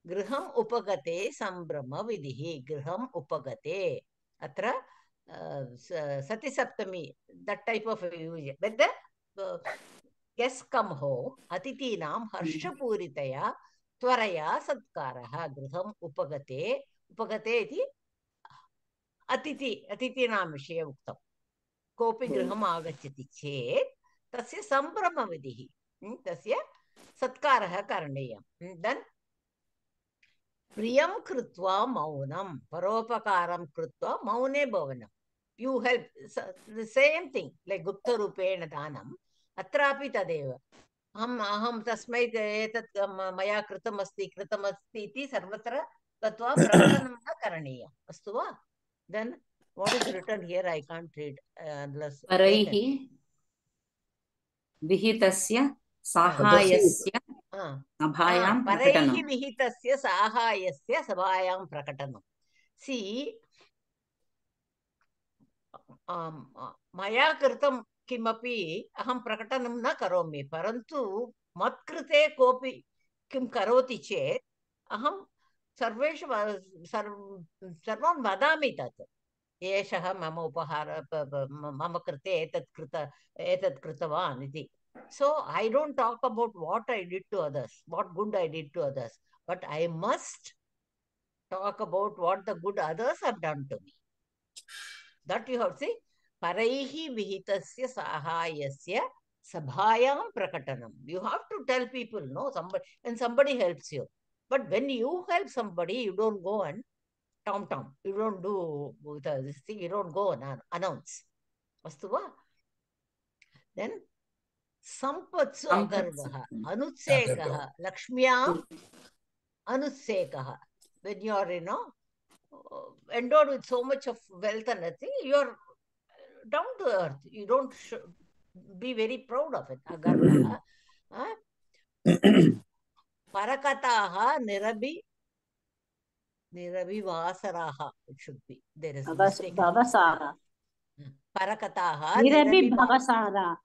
Griham upagate sambrahma vidhi. Griham upagate. Atra Sati Saptami, that type of use. When the guests come home, Atitinam Harshapuritaya Tvaraya Satkaraha Griham upagate. Upagate iti Atitinam Vishaya Uktam. Kopi Griham agachati chet tasya sambrahma vidhi. Tasya Satkaraha Karaneyam. Then Priyam krutva maunam, paropakaram krutva maune bhavanam. You help, the same thing, like Gupta rupena danam, atrapi tadeva. Aham tasmai etat maya kritamasti iti sarvatra tatva prakatanam na karaniya. Astu va? Then what is written here I can't read unless. Paraihi vihitasya sahayasya sabhayam prakatanam. Paraihi vihitasya sahayasya sabhayam prakatanam. See, maya kritam kimapi aham prakatanam na karomi parantu matkrite kopi kim karoti chet aham sarveshu sarvam vadami tat eshah mama upahara mama krite etat kritavan iti. So I don't talk about what I did to others, what good I did to others, but I must talk about what the good others have done to me. That you have to say, Paraihi vihitasya sahayasya sabhayam prakatanam. You have to tell people, no, when somebody helps you. But when you help somebody, you don't go and tom-tom. You don't do this thing, you don't go and announce. Astu va? Then, Sampatsu agarvaha, anutsekaha, Lakshmiyam anutsekaha. When you are, endowed with so much of wealth and nothing, you are down to earth. You don't be very proud of it. Agarvaha. Parakataha nirabi vasaraha. It should be. There is a mistake. Bhavasara. Parakataha nirabi bhavasara.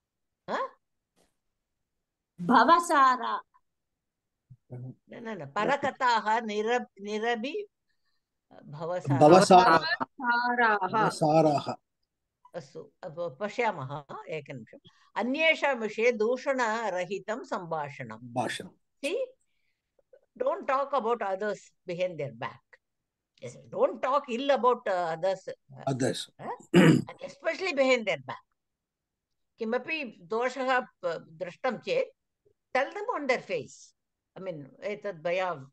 Bhavasara. No. Parakataha nirabi Bhavasaraha. अस्तु पश्यामः एकनिमिषम् अन्येषां विषये दूषणरहितं सम्भाषणं. See, don't talk about others behind their back. Yes, don't talk ill about others. And especially behind their back. kimapi doshaha drashtam chet, tell them on their face. I mean, etad bhaya,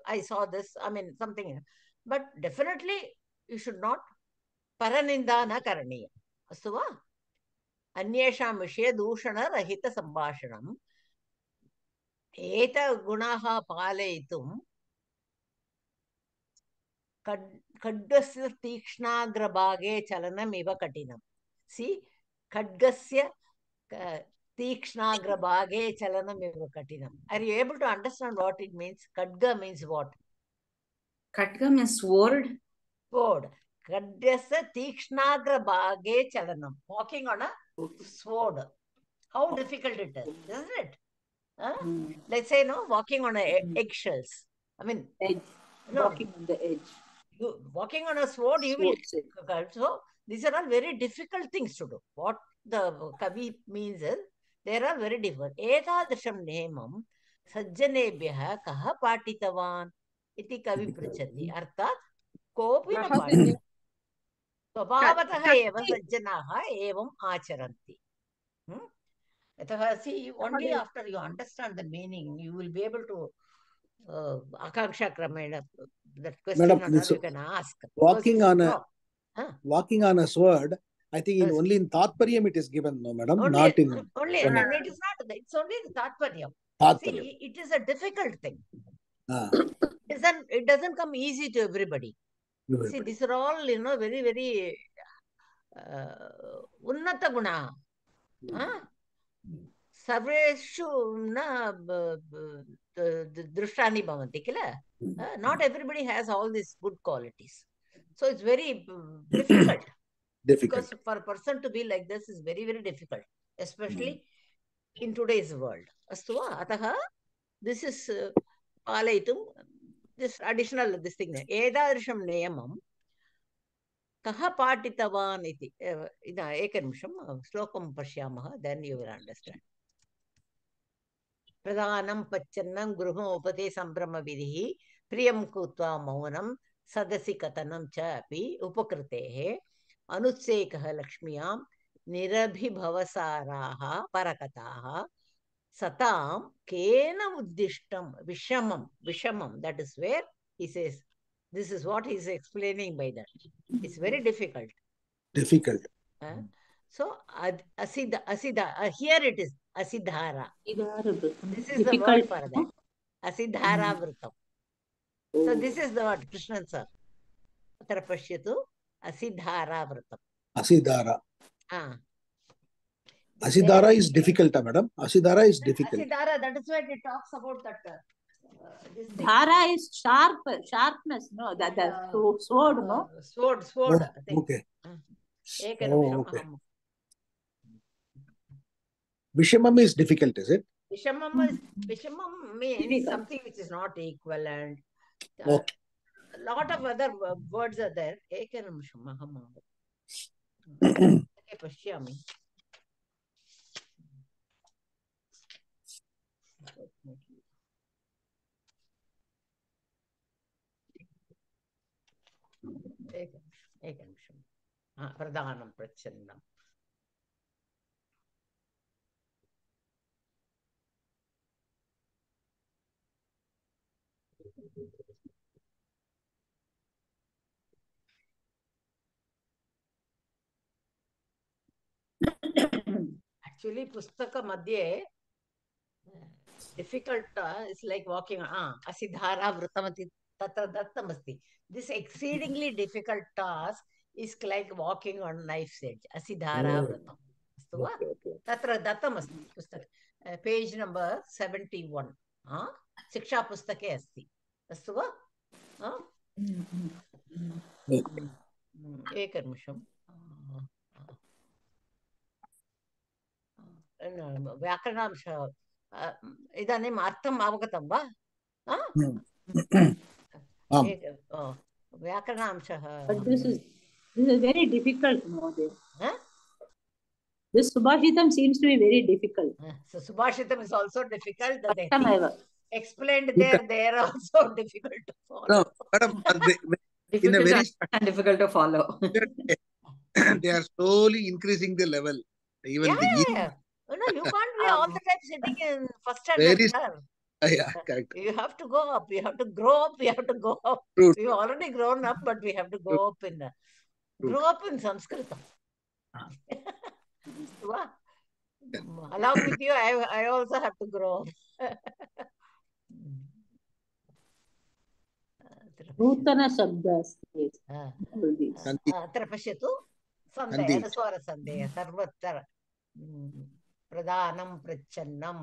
I saw this, I mean, something. But definitely, you should not paraninda na karaniya. Astu va? Anyesham vishye dushana rahita sambhashanam. Eta gunaha palayitum खड्गस्य तीक्ष्णाग्रभागे चलनमिव कठिनम्. See, खड्गस्य तीक्ष्णाग्रभागे चलनमिव कठिनम्. Are you able to understand what it means? Khadga means what? Khadga means sword. Sword. Khadgस्य तीक्ष्णाग्रभागे chalanam. Walking on a sword. How difficult it is, isn't it? Let's say, no, walking on eggshells. I mean, edge. No, walking on the edge. Walking on a sword, you will. So, these are all very difficult things to do. What the Kavi means is, they are very difficult. Etadasham nemam sajjanebhyah kaha patitavan iti Kavi pruchati. Arthat, kopi na patitavan. Svabhavataha eva sajjanaha evam acharanti. See, only after you understand the meaning, you will be able to Akanksha Kramena, that question Madam, you can ask. Walking on a sword, I think only in Tatparyam it is given, no, madam? Only, not in... Only, it is not, it's only the Tatparyam. See, it is a difficult thing. It doesn't come easy to everybody. See, these are all, very, very unnata guna. Sarveshu na drishtani bhavanti, kila? Not everybody has all these good qualities. So it's very difficult. Because for a person to be like this is very, very difficult, especially in today's world. Astuva, ataha, this is palaitum, this additional, this thing. Edadarsham neyamam kaha patitavan iti. Ekanimsham, slokam pashyamaha, then you will understand. Pradhanam pachannam gruham upate sambrama vidhi priyam kutva maunam sadasi katanam cha api upakritehe अनुत्सेकः लक्ष्म्यां निरभिभवसाराः परकथाः सतां केन उद्दिष्टं विषमं, that is where he says, this is what he is explaining by that. It's very difficult. So asidha, here it is asidhara. This is the word for that. Asidhara vritam. So this is the word, Krishnan sir. Atara pashyatu. Asidhara vratam. Asidhara. Asidhara is difficult, madam. Asidhara is difficult. Asidhara, that is why it talks about that. Dhara is sharpness, no? That sword, no? Sword. Okay. Okay. Vishamam is difficult, is it? Vishamam means something which is not equivalent. Okay. A lot of other words are there. Pradhanam prachannam. Actually, pustaka madhye difficult is like walking asidhara vratamati tatra dattamasti. This exceedingly difficult task is like walking on knife's edge. Asidhara vratam. Tatra dattamasti pustaka. Page number 71. Siksha pustake asti. Astu va? Ekarmisham. व्याकरणांश इदानीम् अर्थम् अवगतं वा? व्याकरणांशः. This is very difficult, Modi. This Subhashitam seems to be very difficult. So Subhashitam is also difficult. Explained there, they are also difficult to follow. No, madam, in a very difficult to follow. They are slowly increasing the level. Even Yeah, the yeah, yeah. No, you can't be all the time sitting in first standard, very sir. yeah, correct. You have to go up. You have to grow up. We have to go up. True. We've already grown up, but we have to go up in grow up in Sanskrit. Along with you, I also have to grow up. नूतन शब्द अस्ति अत्र पश्यतु सन्देह अनुस्वारसन्देह सर्वत्र प्रधानं प्रच्छन्नं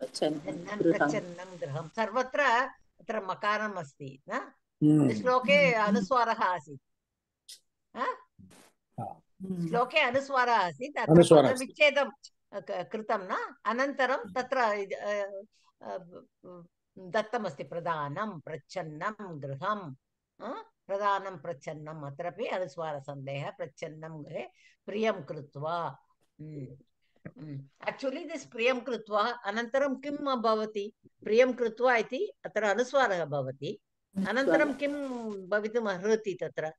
प्रच्छन्नं गृहं सर्वत्र अत्र मकारम् अस्ति न श्लोके अनुस्वारः आसीत् श्लोके अनुस्वारः आसीत् अत्र पदविच्छेदं कृतं न अनन्तरं तत्र दत्तमस्ति प्रधानं प्रच्छन्नं गृहं प्रधानं प्रच्छन्नम् अत्रापि अनुस्वारसन्देहः प्रच्छन्नं गृहे प्रियं कृत्वा actually this प्रियं कृत्वा अनन्तरं किं भवति प्रियं कृत्वा इति अत्र अनुस्वारः भवति अनन्तरं किं भवितुम् अर्हति तत्र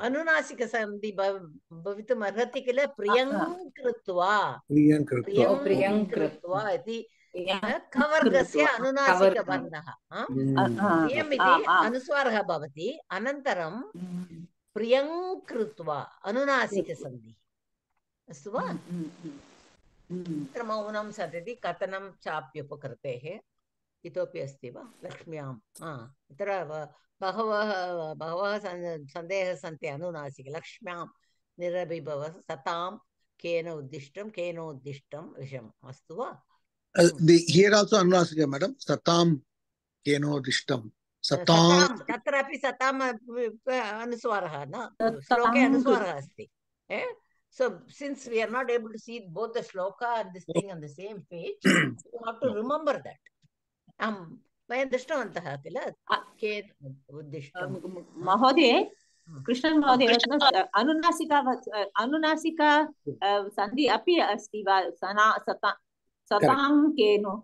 अनुनासिकसन्धि भवितुम् अर्हति किल प्रियं कृत्वा इति कवर्गस्य अनुनासिकवर्णः प्रियम् इति अनुस्वारः भवति अनन्तरं प्रियं कृत्वा अनुनासिकसन्धि अस्तु वा अत्र मौनं सतति कथनं चाप्युपकृतेः इतोपि अस्ति वा लक्ष्म्याम् अत्र बहवः सन्देहः सन्ति अनुनासिक लक्ष्म्यां निरभिभव सतां केनोद्दिष्टं विषम् अस्तु वा here also anunasika madam satam kenodishtam satam तत्रापि सताम् अनुस्वारः न श्लोके अनुस्वारः अस्ति so since we are not able to see both the shloka and this thing on the same page you have to remember that वयं दृष्टवन्तः किल केन उद्दिष्टं महोदय कृष्णन् महोदय अनुनासिका सन्धि अपि अस्ति वा सतां केनो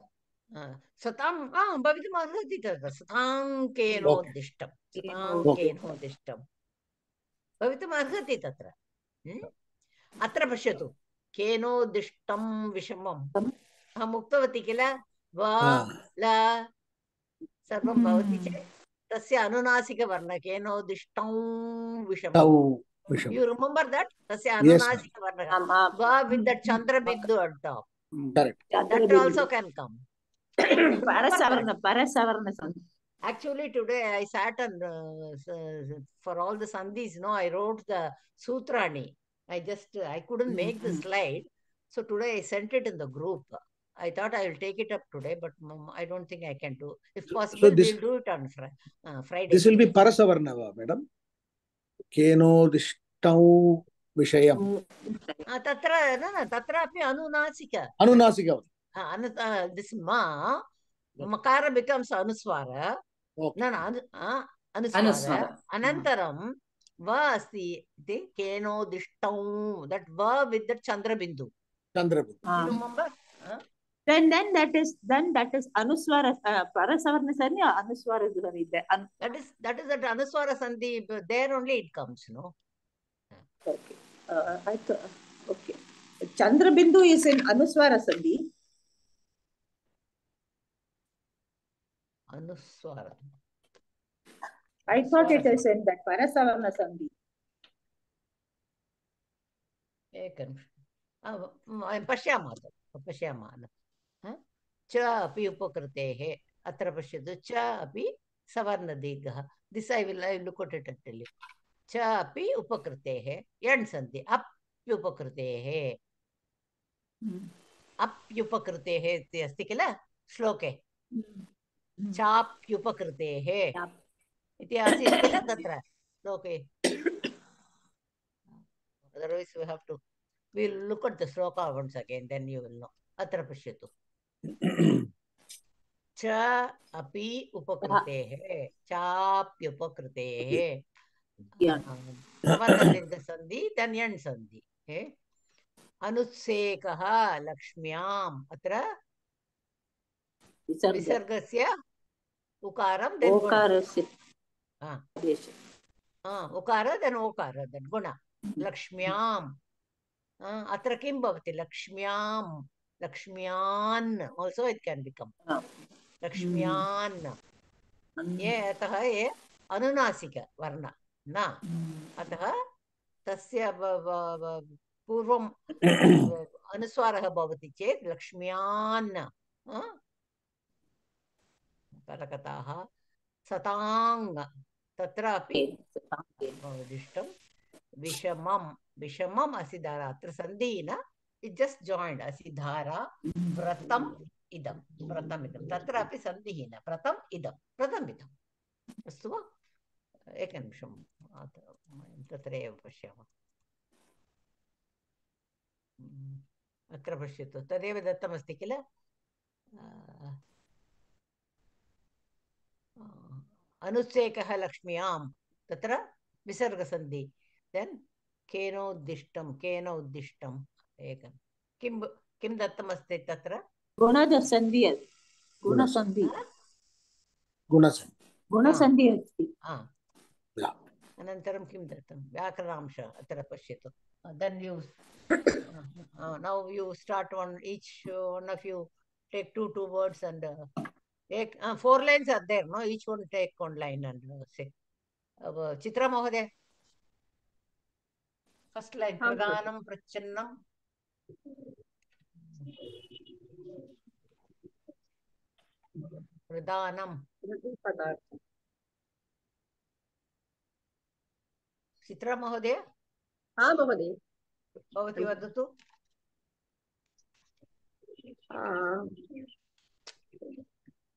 सतां भवितुम् अर्हति तत्र सतां केनोद्दिष्टं भवितुम् अर्हति तत्र अत्र पश्यतु केनोद्दिष्टं विषमम् अहम् उक्तवती किल वा ल सर्वं भवति चेत् तस्य अनुनासिकवर्ण केनोद्दिष्टं विषमम् you remember that तस्य अनुनासिकवर्णः वा with the chandrabindu at top correct that also can come parasavarna actually today I sat and for all the sandhis I wrote the sutrani I couldn't make the slide so today I sent it in the group I thought I will take it up today, but I don't think I can do. If possible, so we'll do it on Friday. This will be Parasavarna, madam. Kenodishtau Vishayam. Tatra api anunasika. Anunasika. This makara becomes anuswara. Anuswara. Anantaram va asti kenodishtau. That va with the chandrabindu. Chandrabindu. You remember? Then that is anuswara parasavarna sandhi or anuswara sandhi that is that anuswara sandhi there only it comes okay I thought okay chandrabindu is in anuswara sandhi anuswara I thought it is in that parasavarna sandhi पश्यामः च अपि उपकृतेः अत्र पश्यतु च अपि सवर्णदीर्घः this I will look at it and tell you च अपि उपकृतेः यण् सन्ति अप्युपकृतेः अप्युपकृतेः इति अस्ति किल श्लोके चाप्युपकृतेः इति आसीत् किल तत्र श्लोके otherwise we have to we'll look at the shloka once again then you will know अत्र पश्यतु च अपि उपकृतेः चाप्युपकृतेः सवर्णदीर्घसन्धि तन्यण् सन्धि अनुत्सेकः लक्ष्म्याम् अत्र विसर्गस्य उकारं Ukara, then okara, then guna. Lakshmyam. Atra kim bhavati? Lakshmyam. Lakshmyan. Also it can become. Lakshmyan. Ye atah ye anunasika varna. Na. Atah tasya पूर्वं अनुस्वारः भवति चेत् लक्ष्म्यान् परकथाः सताङ् तत्रापि दिष्टं विषमं विषमम् असिधारा अत्र सन्धिः न इट् जस्ट् जायिन्ड् असिधारा व्रतम् इदं व्रतमिदं तत्रापि सन्धिः न व्रतम् इदं व्रतमिदम् अस्तु वा एकनिमिषं तत्र एव पश्यामः अत्र पश्यतु तदेव दत्तमस्ति किल अनुच्छेकः लक्ष्म्यां तत्र विसर्गसन्धि देन् केन उद्दिष्टम् एकं किं दत्तमस्ति तत्र गुणसन्धि अस्ति अनन्तरं किं दत्तं व्याकरणांश अत्र पश्यतु then you now you start on each one of you take two words and take 4 lines are there, no? Each one take 1 line and say Chitra Mahoday first line Pradhanam Prachannam Pradhanam Chitra Mahoday Mahoday भवती वदतु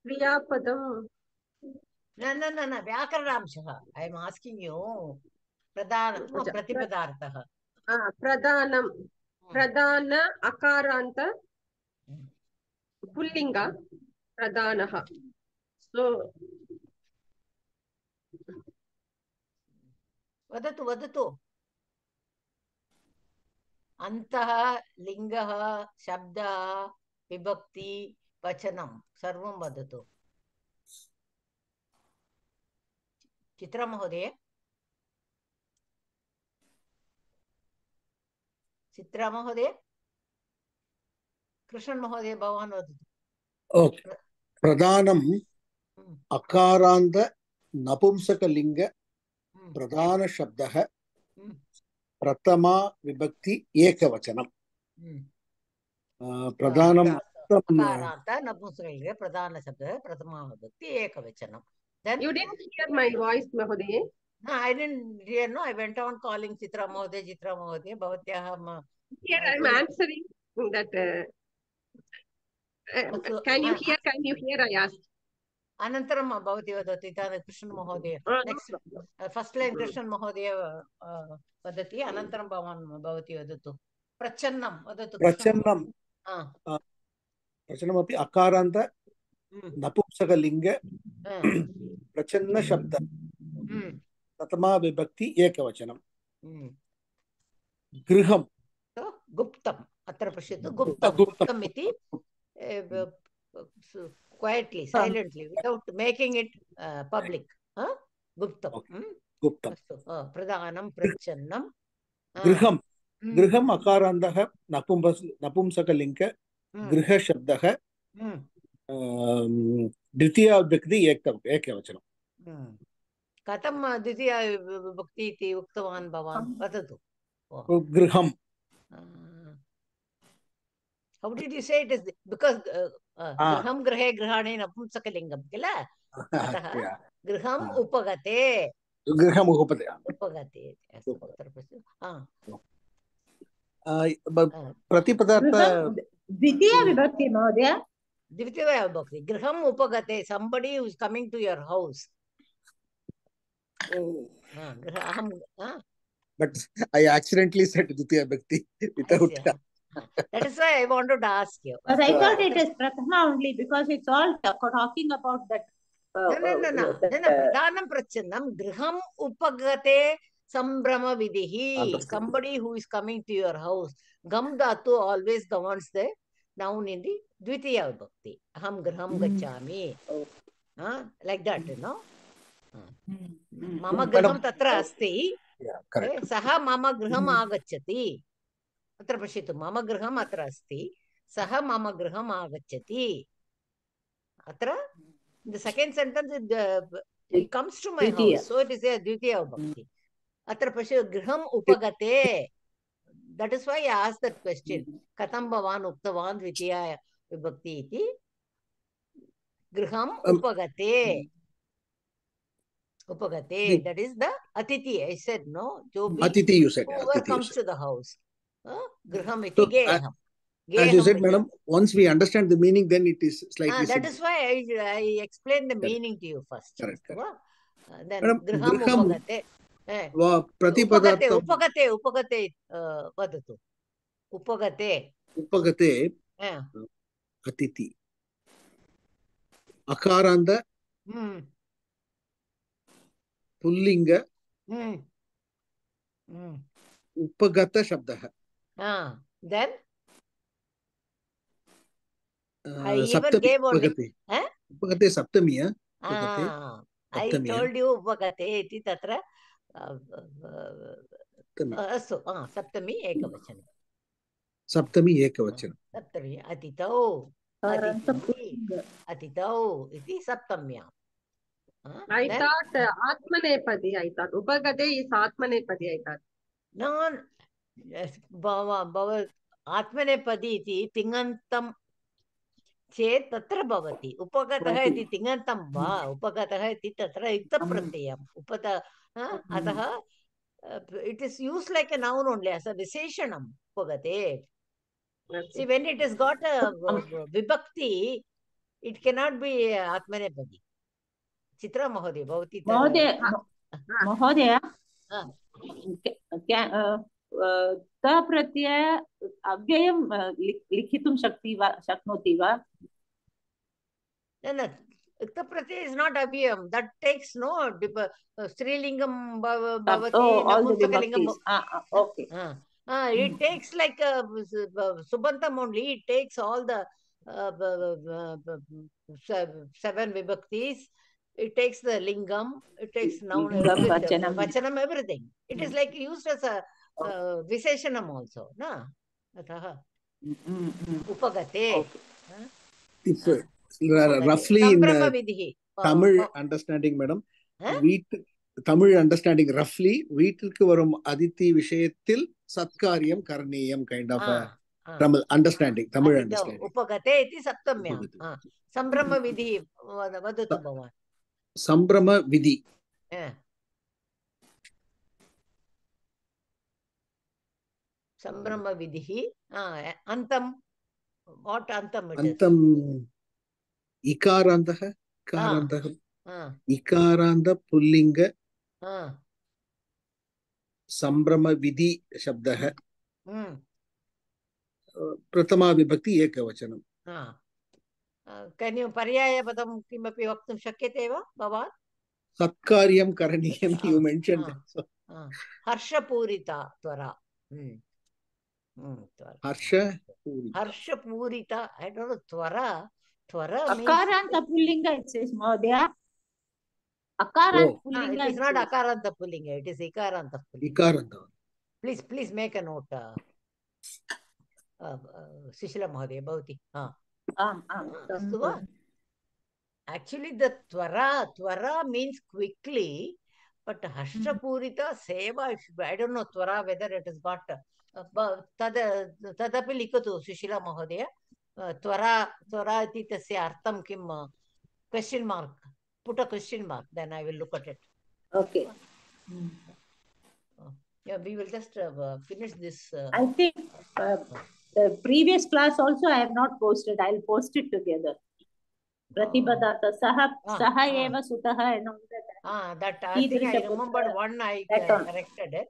क्रियापदं न व्याकरणांशः I am asking you प्रधानं प्रतिपदार्थः प्रधानं प्रधान अकारान्त पुल्लिङ्ग प्रधानः सो वदतु अन्तः लिङ्गः शब्दः विभक्ति वचनं सर्वं वदतु चित्रा महोदय कृष्णन् महोदय भवान् वदतु प्रधानम् अकारान्त नपुंसकलिङ्ग प्रधान शब्दः प्रथमा विभक्ति एकवचनम् प्रधानम् अकारान्त नपुंसकलिङ्ग प्रधान शब्दः प्रथमा विभक्ति एकवचनं. Then you didn't hear my voice, Mahoday. No, I didn't hear. No, I went on calling Chitra Mahoday. Bhavatyah. Here I'm answering that. Can you hear? Can you hear? I asked. Anantaram Bhavati vadati. Krishnan Mahoday. Next, first line Krishnan Mahoday vadati. Anantaram Bhavati vadatu. Prachannam vadatu. Prachannam. Prachannam api akaranta napumsakalinga प्रचन्न शब्द प्रथमा विभक्ति एकवचनम् गृहं गुप्तम् अत्र पश्यतु गुप्तम् इति quietly silently without making it public गुप्तम् प्रधानं प्रच्छन्नं गृहम् अकारान्तः नपुंसकलिङ्ग गृहशब्दः द्वितीया विभक्ति एकवचनं कथं द्वितीया विभक्ति इति उक्तवान् भवान् वदतु गृहं how did you say it is because गृहं गृहे गृहाणि नपुंसकलिङ्गं किल अतः गृहम् उपगते प्रतिपदार्थ द्वितीया विभक्ति महोदय द्वितीया विभक्ति गृहम् उपगते somebody who is coming to your house but I accidentally said Dutiya Bhakti without that is why I wanted to ask you. But I thought it is Prathama only because it's all talking about that. No. Pradhanam prachannam griham upagate sambrama vidhi. Somebody who is coming to your house. Gam dhatu always governs the noun in the Dvitiya Vibhakti. Aham griham gacchami. Like that, you know. मम गृहं तत्र अस्ति सः मम गृहम् आगच्छति अत्र पश्यतु मम गृहम् अत्र अस्ति सः मम गृहम् आगच्छति अत्र the second sentence it comes to my house so it is a dvitiya vibhakti अत्र पश्यतु गृहम् उपगते that is why I asked that question katham bhavan uktavaन् dvitiya vibhakti iti गृहम् उपगते upagate that is the atiti I said no jo bhi Atiti you said. whoever Atiti comes to the house griham iti So, geham as you said, madam, once we understand the meaning, then it is slightly that simple. is why I explained the meaning to you first. Correct. Then Madam, griham upagate. Pratipadartham. Upagate vadatu. Upagate. Upagate. Atiti. Akaranda. Pullinga. Upagata shabdaha. Then I even gave only. Upagate saptami. I told you upagate iti tatra astu saptami ekavachanam. Saptami ekavachanam. Saptami atitau atitau iti saptamyam. I thought Atmanepadi. I thought Upagate is Atmanepadi. I thought. No, Bhava Atmanepadi iti tingantam चेत् तत्र भवति उपगतः इति तिङन्तं वा उपगतः इति तत्र युक्तप्रत्ययम् उपत अतः it is used like a noun only as a विशेषणम् उपगते. See, when it has got a vibhakti it cannot be atmanepadi. Chitra Mahodaya bhavati Mahodaya ta pratyaya avyayam likhitum shaknoti va? No, Ukta pratyaya is not avyayam. That takes no strilingam bhavati, napunsaka okay. It takes like subantam only. It takes all the 7 vibhaktis. It takes the lingam. It takes noun, vachanam, everything. It is like used as a Visheshanam also, na? Upagate. Roughly in Tamil understanding, madam, Tamil understanding roughly, வீட்டிற்கு வரும் அதித்தி விஷயத்தில் சத்காரியம் கரணீயம் kind of Tamil understanding. Tamil understanding. Upagate iti saptamyam. Sambrama vidhi vadatu bhavan. Sambrama vidhi. Sambrama vidhi. Antam. What antam it is? Antam ikarandaha. Ikaranda pullinga. Sambrama vidhi shabdaha. Prathama vibhakti ekavachanam. Can you paryaya padam kimapi vaktum shakyate va bhavan? Satkaryam karaniyam you mentioned. Harsha purita tvara. Harsha purita. I don't know tvara. Tvara means Akaranta pullinga it says Mahodaya. Akaranta pullinga. It is not akaranta pullinga. It is ikaranta pullinga. Ikaranta. Please make a note. Sushila Mahodaya bhavati. Actually, the tvara means quickly, but Harsha Purita Seva, I don't know tvara whether it has got tadapi likatu Sushila Mahodaya. Tvara iti tasya artham kim question mark. Put a question mark, then I will look at it. Okay. Yeah, we will just finish this. I think the previous class also I have not posted. I'll post it together. Pratipadartha saha eva sutaha and all that. That I think I remembered one I corrected it.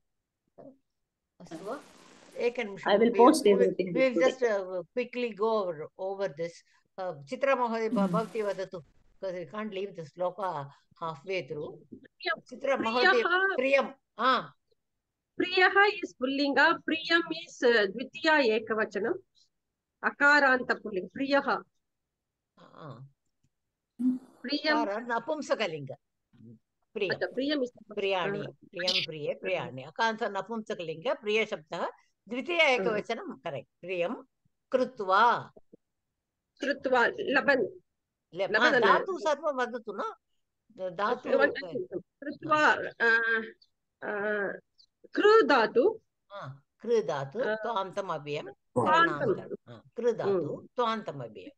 I will post everything. We will just quickly go over this. Chitra Mahodaya bhavati vadatu, because we can't leave the sloka halfway through. Chitra Mahodaya Priyam. Priyaha is pullinga. Priyam is dvitiya ekavachanam. Akaranta pulling. Priyaha. Priyam napumsakalinga. प्रियं प्रियम is प्रियाणि प्रियं प्रिये प्रियाणि अकारान्त नपुंसकलिङ्ग प्रिय शब्दः द्वितीय एकवचनं correct प्रियं कृत्वा लबन् धातु सर्वं वदतु न धातु कृत्वा कृ धातु कृ धातु त्वान्तम् अव्ययं कृ धातु त्वान्तम् अव्ययं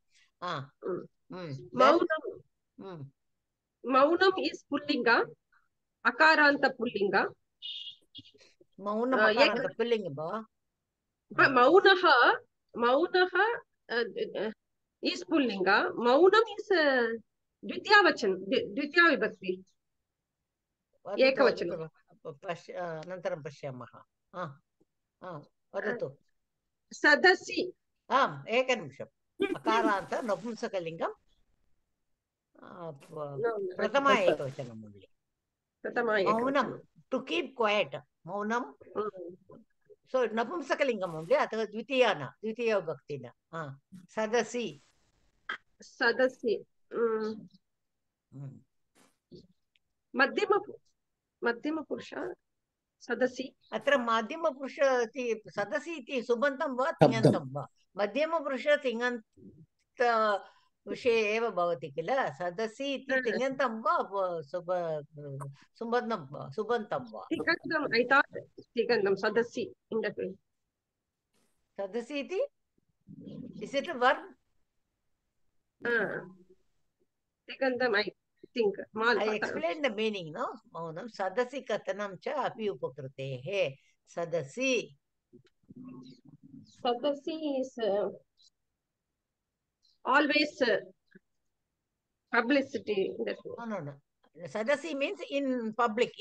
Mounam is pullinga akaranta pullinga मौनम् अकारान्त पुल्लिङ्ग मौनः is pullinga maunam is द्वितीया विभक्ति एकवचनं अनन्तरं पश्यामः वदतु सदसि आम् एकनिमिषम् अकारान्त नपुंसकलिङ्गं प्रथम एकवचनं मौनं टु कीप् क्वैट् मौनं सो नपुंसकलिङ्गम् ओन्लि अतः द्वितीया न द्वितीया विभक्ति न सदसि मध्यमपुरुष सदसि अत्र मध्यमपुरुष सदसि इति सुबन्तं वा तिङन्तं वा मध्यमपुरुष तिङन्त विषये एव भवति किल सदसि इति तिङन्तं वा सुबन्तं वा तिङन्तं सदसि सदसि इति इस् इट् वर्ब् तिङन्तं I think I explained the meaning no maunam sadasi katanam cha api upakrutehe sadasi is always publicity no sadasi means in public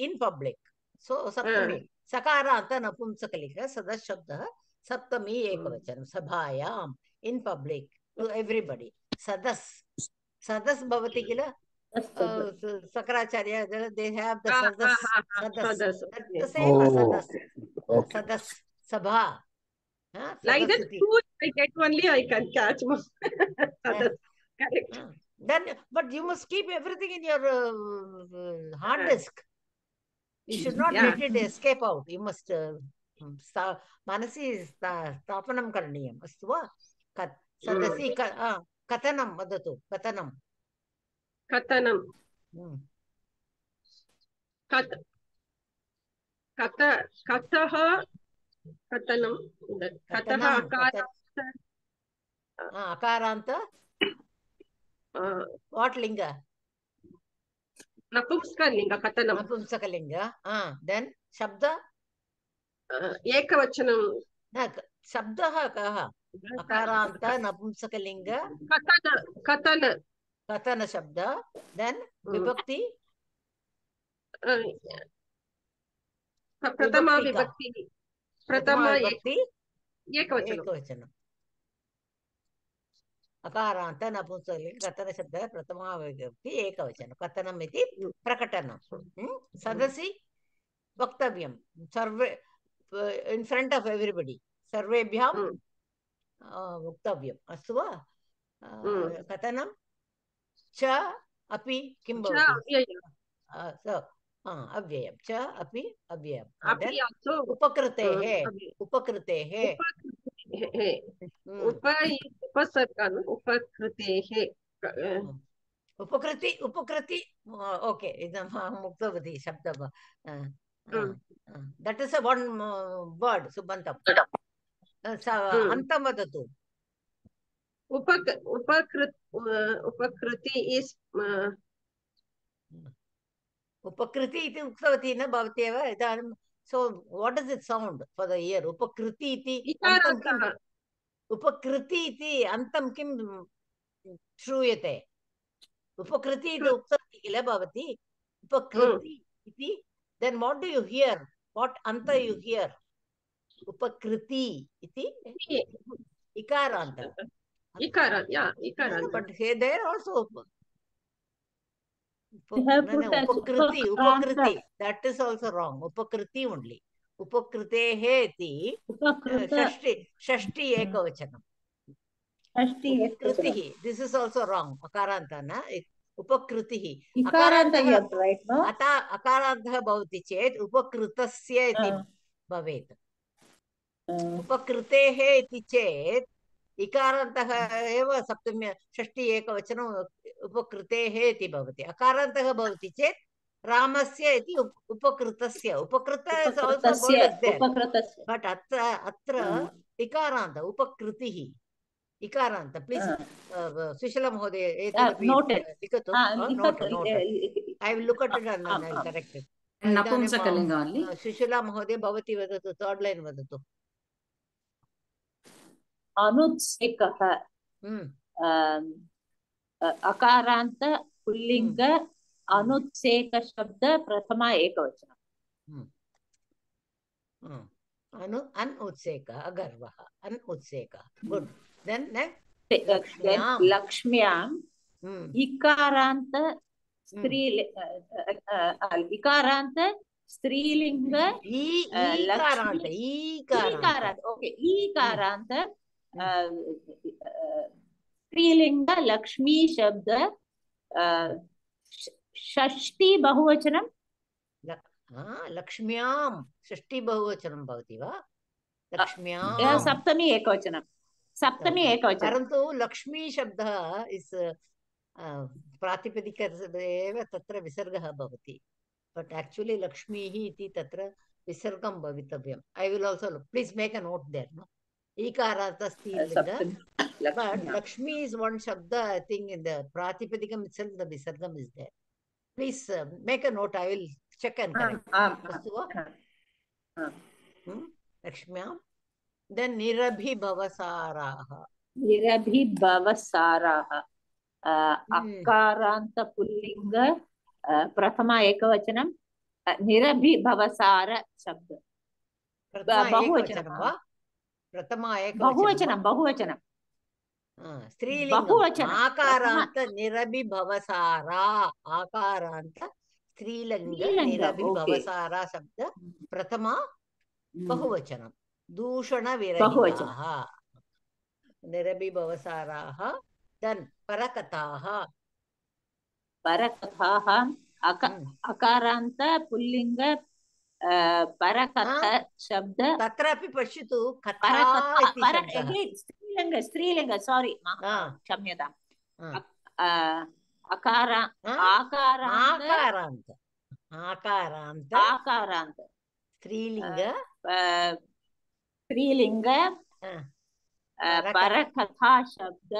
so saptami sakaranta napumsakalinga sadas shabdah saptami ekavachanam sabhayam in public to everybody sadas bhavati kila Sakaracharya, they have the sadas. The same as sadas, sabha. Like that, I get only I can catch. Correct. Then, but you must keep everything in your hard disk. You should not let it escape out. You must manasi sthapanam karaniyam. Astu va? Sadasi katanam vadatu katanam. कथनं अकारान्त what linga नपुंसकलिंग कथनं नपुंसकलिंग then शब्द एकवचनं शब्दः कः अकारान्त नपुंसकलिंग कथन शब्द then विभक्ति प्रथमा विभक्ति एकवचनम् अकारान्त नपुंसकलिंग कथन शब्द प्रथमा विभक्ति एकवचनं कथनम् इति प्रकटनं सदसि वक्तव्यं सर्वे in front of everybody सर्वेभ्यां वक्तव्यम् अस्तु वा कथनं च अपि किं भवति अव्ययं च अपि अव्ययम् उपकृतेः उपकृतेः उपकृति उपकृति ओके इदम् अहम् उक्तवती शब्दः दट् इस् वन् वर्ड् सुबन्तम् अन्तं वदतु उपकृति is उपकृति इति उक्तवती न भवती एव इदानीं so what does it sound for the ear उपकृति इति उपकृति इति अन्तं किं श्रूयते उपकृति इति उक्तवती किल भवती उपकृति इति then what do you hear what anta you hear upakriti iti ikaranta but here there also upakriti that is also wrong upakriti only upakritehe iti shashti ekavachanam upakritihi this is also wrong akaranta na उपकृतिः इकारान्तः right no अकारान्तः भवति चेत् उपकृतस्य इति भवेत् उपकृतेः इति चेत् इकारान्तः एव सप्तमी षष्ठी एकवचनम् उपकृतेः इति भवति अकारान्तः भवति चेत् रामस्य इति उपकृतस्य बट अत्र इकारान्त उपकृतिः इकारान्त प्लीज सुशीला महोदय एतदपि लिखतु I will look at it and I will correct it नपुंसकलिङ्गानि Sushila महोदय भवती वदतु थर्ड लाइन वदतु अनुत्सेकः अकारान्त पुल्लिङ्ग अनुत्सेक शब्द प्रथमा एकवचनम् अनुत्सेक अगर्वः अनुत्सेक गुड then लक्ष्म्यां इकारान्त इकारान्त स्त्रीलिंग ईकारान्त स्त्रीलिंग लक्ष्मी शब्द षष्ठी बहुवचनं लक्ष्म्यां षष्ठी बहुवचनं भवति वा लक्ष्म्यां सप्तमी एकवचनं परन्तु लक्ष्मी शब्दः इस् प्रातिपदिक एव तत्र विसर्गः भवति बट एक्चुअली लक्ष्मीः इति तत्र विसर्गं भवितव्यम् I will also please make a note there no ईकारान्त स्त्रीलिंग but Lakshmi is one shabda I think in the pratipadikam itself the visargam is there please make a note I will check and correct astu va Lakshmyam then nirabhi bhavasaraha अकारान्त pulling प्रथमा एकवचनं निरभि भवसार शब्द बहुवचनं वा प्रथमा एकवचनं बहुवचनं स्त्रीलिंगम् आकारान्त निरभि भवसारा आकारान्त स्त्रीलिंग निरभि भवसारा शब्द प्रथमा बहुवचनं दूषण विरहिताः निरभि भवसाराः then परकथाः अकारान्त पुल्लिंग परकथ शब्द तत्रापि पश्यतु स्त्रीलिंग सॉरी क्षम्यताम् आकारान्त स्त्रीलिंग परकथा शब्द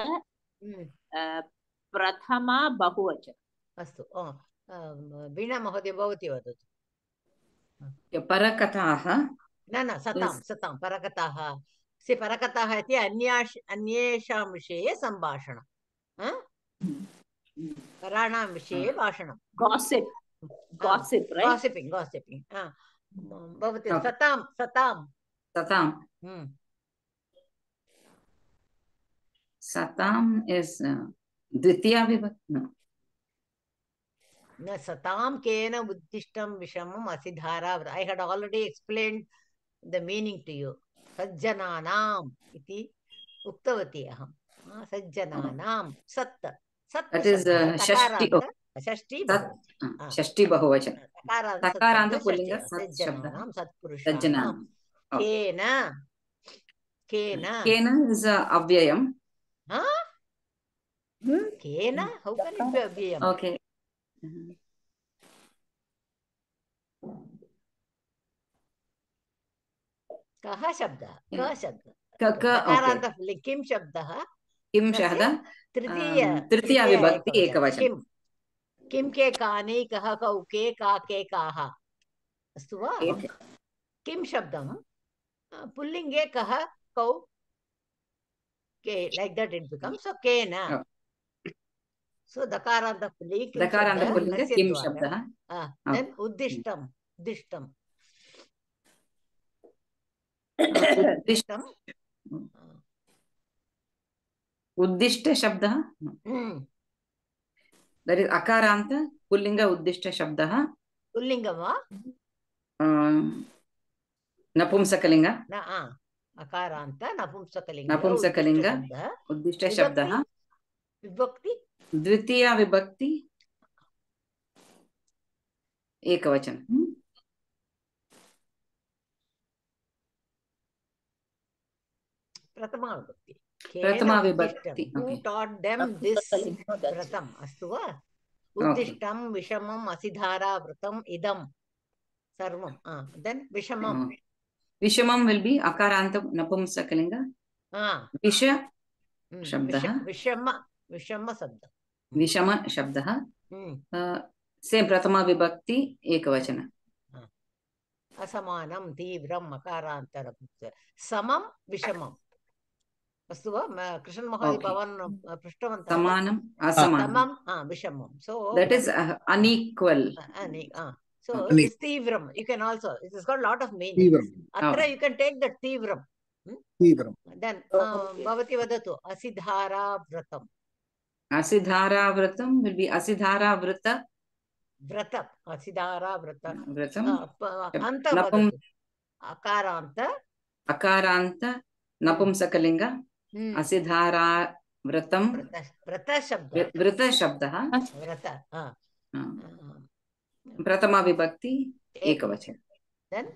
प्रथमा बहुवचन अस्तु वीणा महोदय भवती वदतु परकथाः न सतां परकथाः परकथाः इति अन्येषां विषये सम्भाषणं पराणां विषये भाषणं gossiping भवति सतां सतां is द्वितीया विभक्ति न सतां केन उद्दिष्टं विषमम् असि धारा I had already explained the meaning to you सज्जनानाम् इति उक्तवती अहं सज्जनानां सत् षष्ठी बहुवचन तकारान्त पुल्लिंग सज्जनानां सत्पुरुषाणां केन is अव्ययम् केन how can it be अव्ययम् okay कः शब्दः तकारान्त किं शब्दः तृतीया विभक्ति एकवचनं किं के कानि कः कौ के का के काः अस्तु वा किं शब्दं पुल्लिङ्गे कः कौ के like that it becomes so cane so दकारान्त पुल्लिङ्ग किं शब्दः then उद्दिष्टं उद्दिष्ट शब्दः that is अकारान्त पुल्लिंग उद्दिष्ट शब्दः पुल्लिङ्गं वा नपुंसकलिंग अकारान्त नपुंसकलिंग उद्दिष्ट शब्दः द्वितीया विभक्ति एकवचन. प्रथमा विभक्ति. प्रथमा विभक्ति. Who taught them this व्रतम? अस्तु वा? उद्दिष्टं विषमम् असिधारा व्रतम इदम सर्वम. Then विषमम. विषमम will be akaranta napumsakalinga. विष शब्दः. विषम शब्दः. विषम शब्दः. सेम प्रथमा विभक्ति एकवचन. असमानं तीव्रम् अकारान्त समं विषमम्. अस्तु वा? कृष्ण महोदय भवान् पृष्टवन्तः. समानम् असमानं विषमं. So that is unequal. So it is तीव्रम. You can also, it has got a lot of meaning. अत्र you can take the तीव्रम. Then भवती वदतु असिधारा व्रतम. असिधारा व्रतम will be असिधारा व्रत. व्रतम असिधारा व्रतम. अन्त नपुं अकारान्त नपुंसकलिंग. असिधारा व्रतम. व्रत शब्दः. व्रत. प्रथमा विभक्ति एकवचन. Then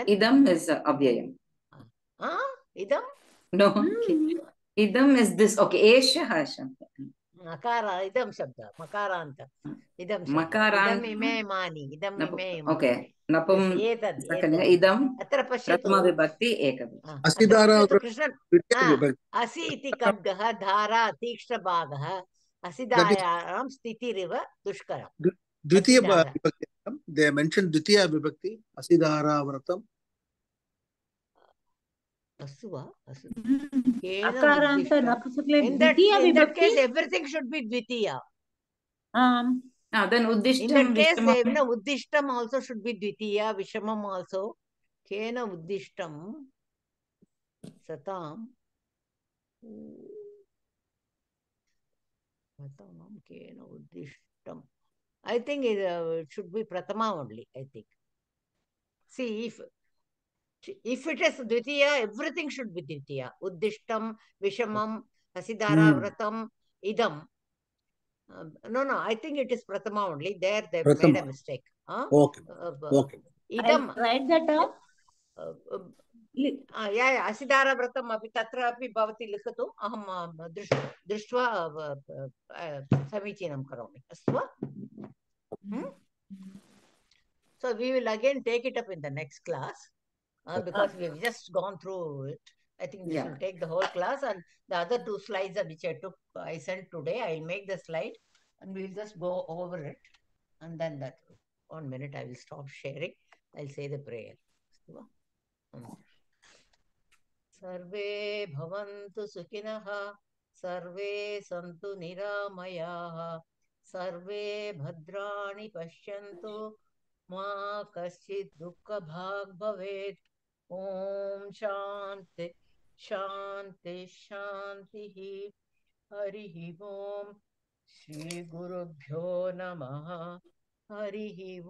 idam is अव्ययम्. idam? No. Idam is this. Okay. Eshah शब्दः. मकार इदम शब्द मकारान्त. इदम मकारान्त. इदम इमे मानि. इदम इमे. ओके. नपुं सकलिंग इदम. अत्र पश्यतु. प्रथमा विभक्ति एकवचन. असिधारा असि इति खड्गः धारा तीक्ष्णभागः असिधायां स्थितिरिव दुष्करम्. द्वितीय विभक्ति. They mentioned द्वितीय विभक्ति असिधारा व्रतम. अस्तु वा? अकारान्त नपुंसकलिंग. In that case everything should be Dwitiya. Then uddishtam. In that case uddishtam also should be Dwitiya. विषमम also. केन उद्दिष्टं सतां केन उद्दिष्टं. I think it should be prathama only. I think. See, if it is dvitiya, everything should be dvitiya. Uddishtam, vishamam, asidhara vratam, idam. No. I think it is prathama only. There they made a mistake. Okay. Idam. Write that down. असिधारा व्रतम् अपि तत्र अपि भवती लिखतु. अहं दृष्ट्वा समीचीनं करोमि. अस्तु वा? So we will again take it up in the next class because we have just gone through it. I think this will take the whole class, and the other 2 slides which I sent today, I will make the slide and we will just go over it, and then that 1 minute I will stop sharing. I will say the prayer. सर्वे भवन्तु सुखिनः, सर्वे सन्तु निरामयाः, सर्वे भद्राणि पश्यन्तु, मा कश्चित् दुःखभाग् भवेत्. ॐ शान्ति शान्ति शान्तिः. हरिः ॐ. श्री गुरुभ्यो नमः. हरिः ॐ.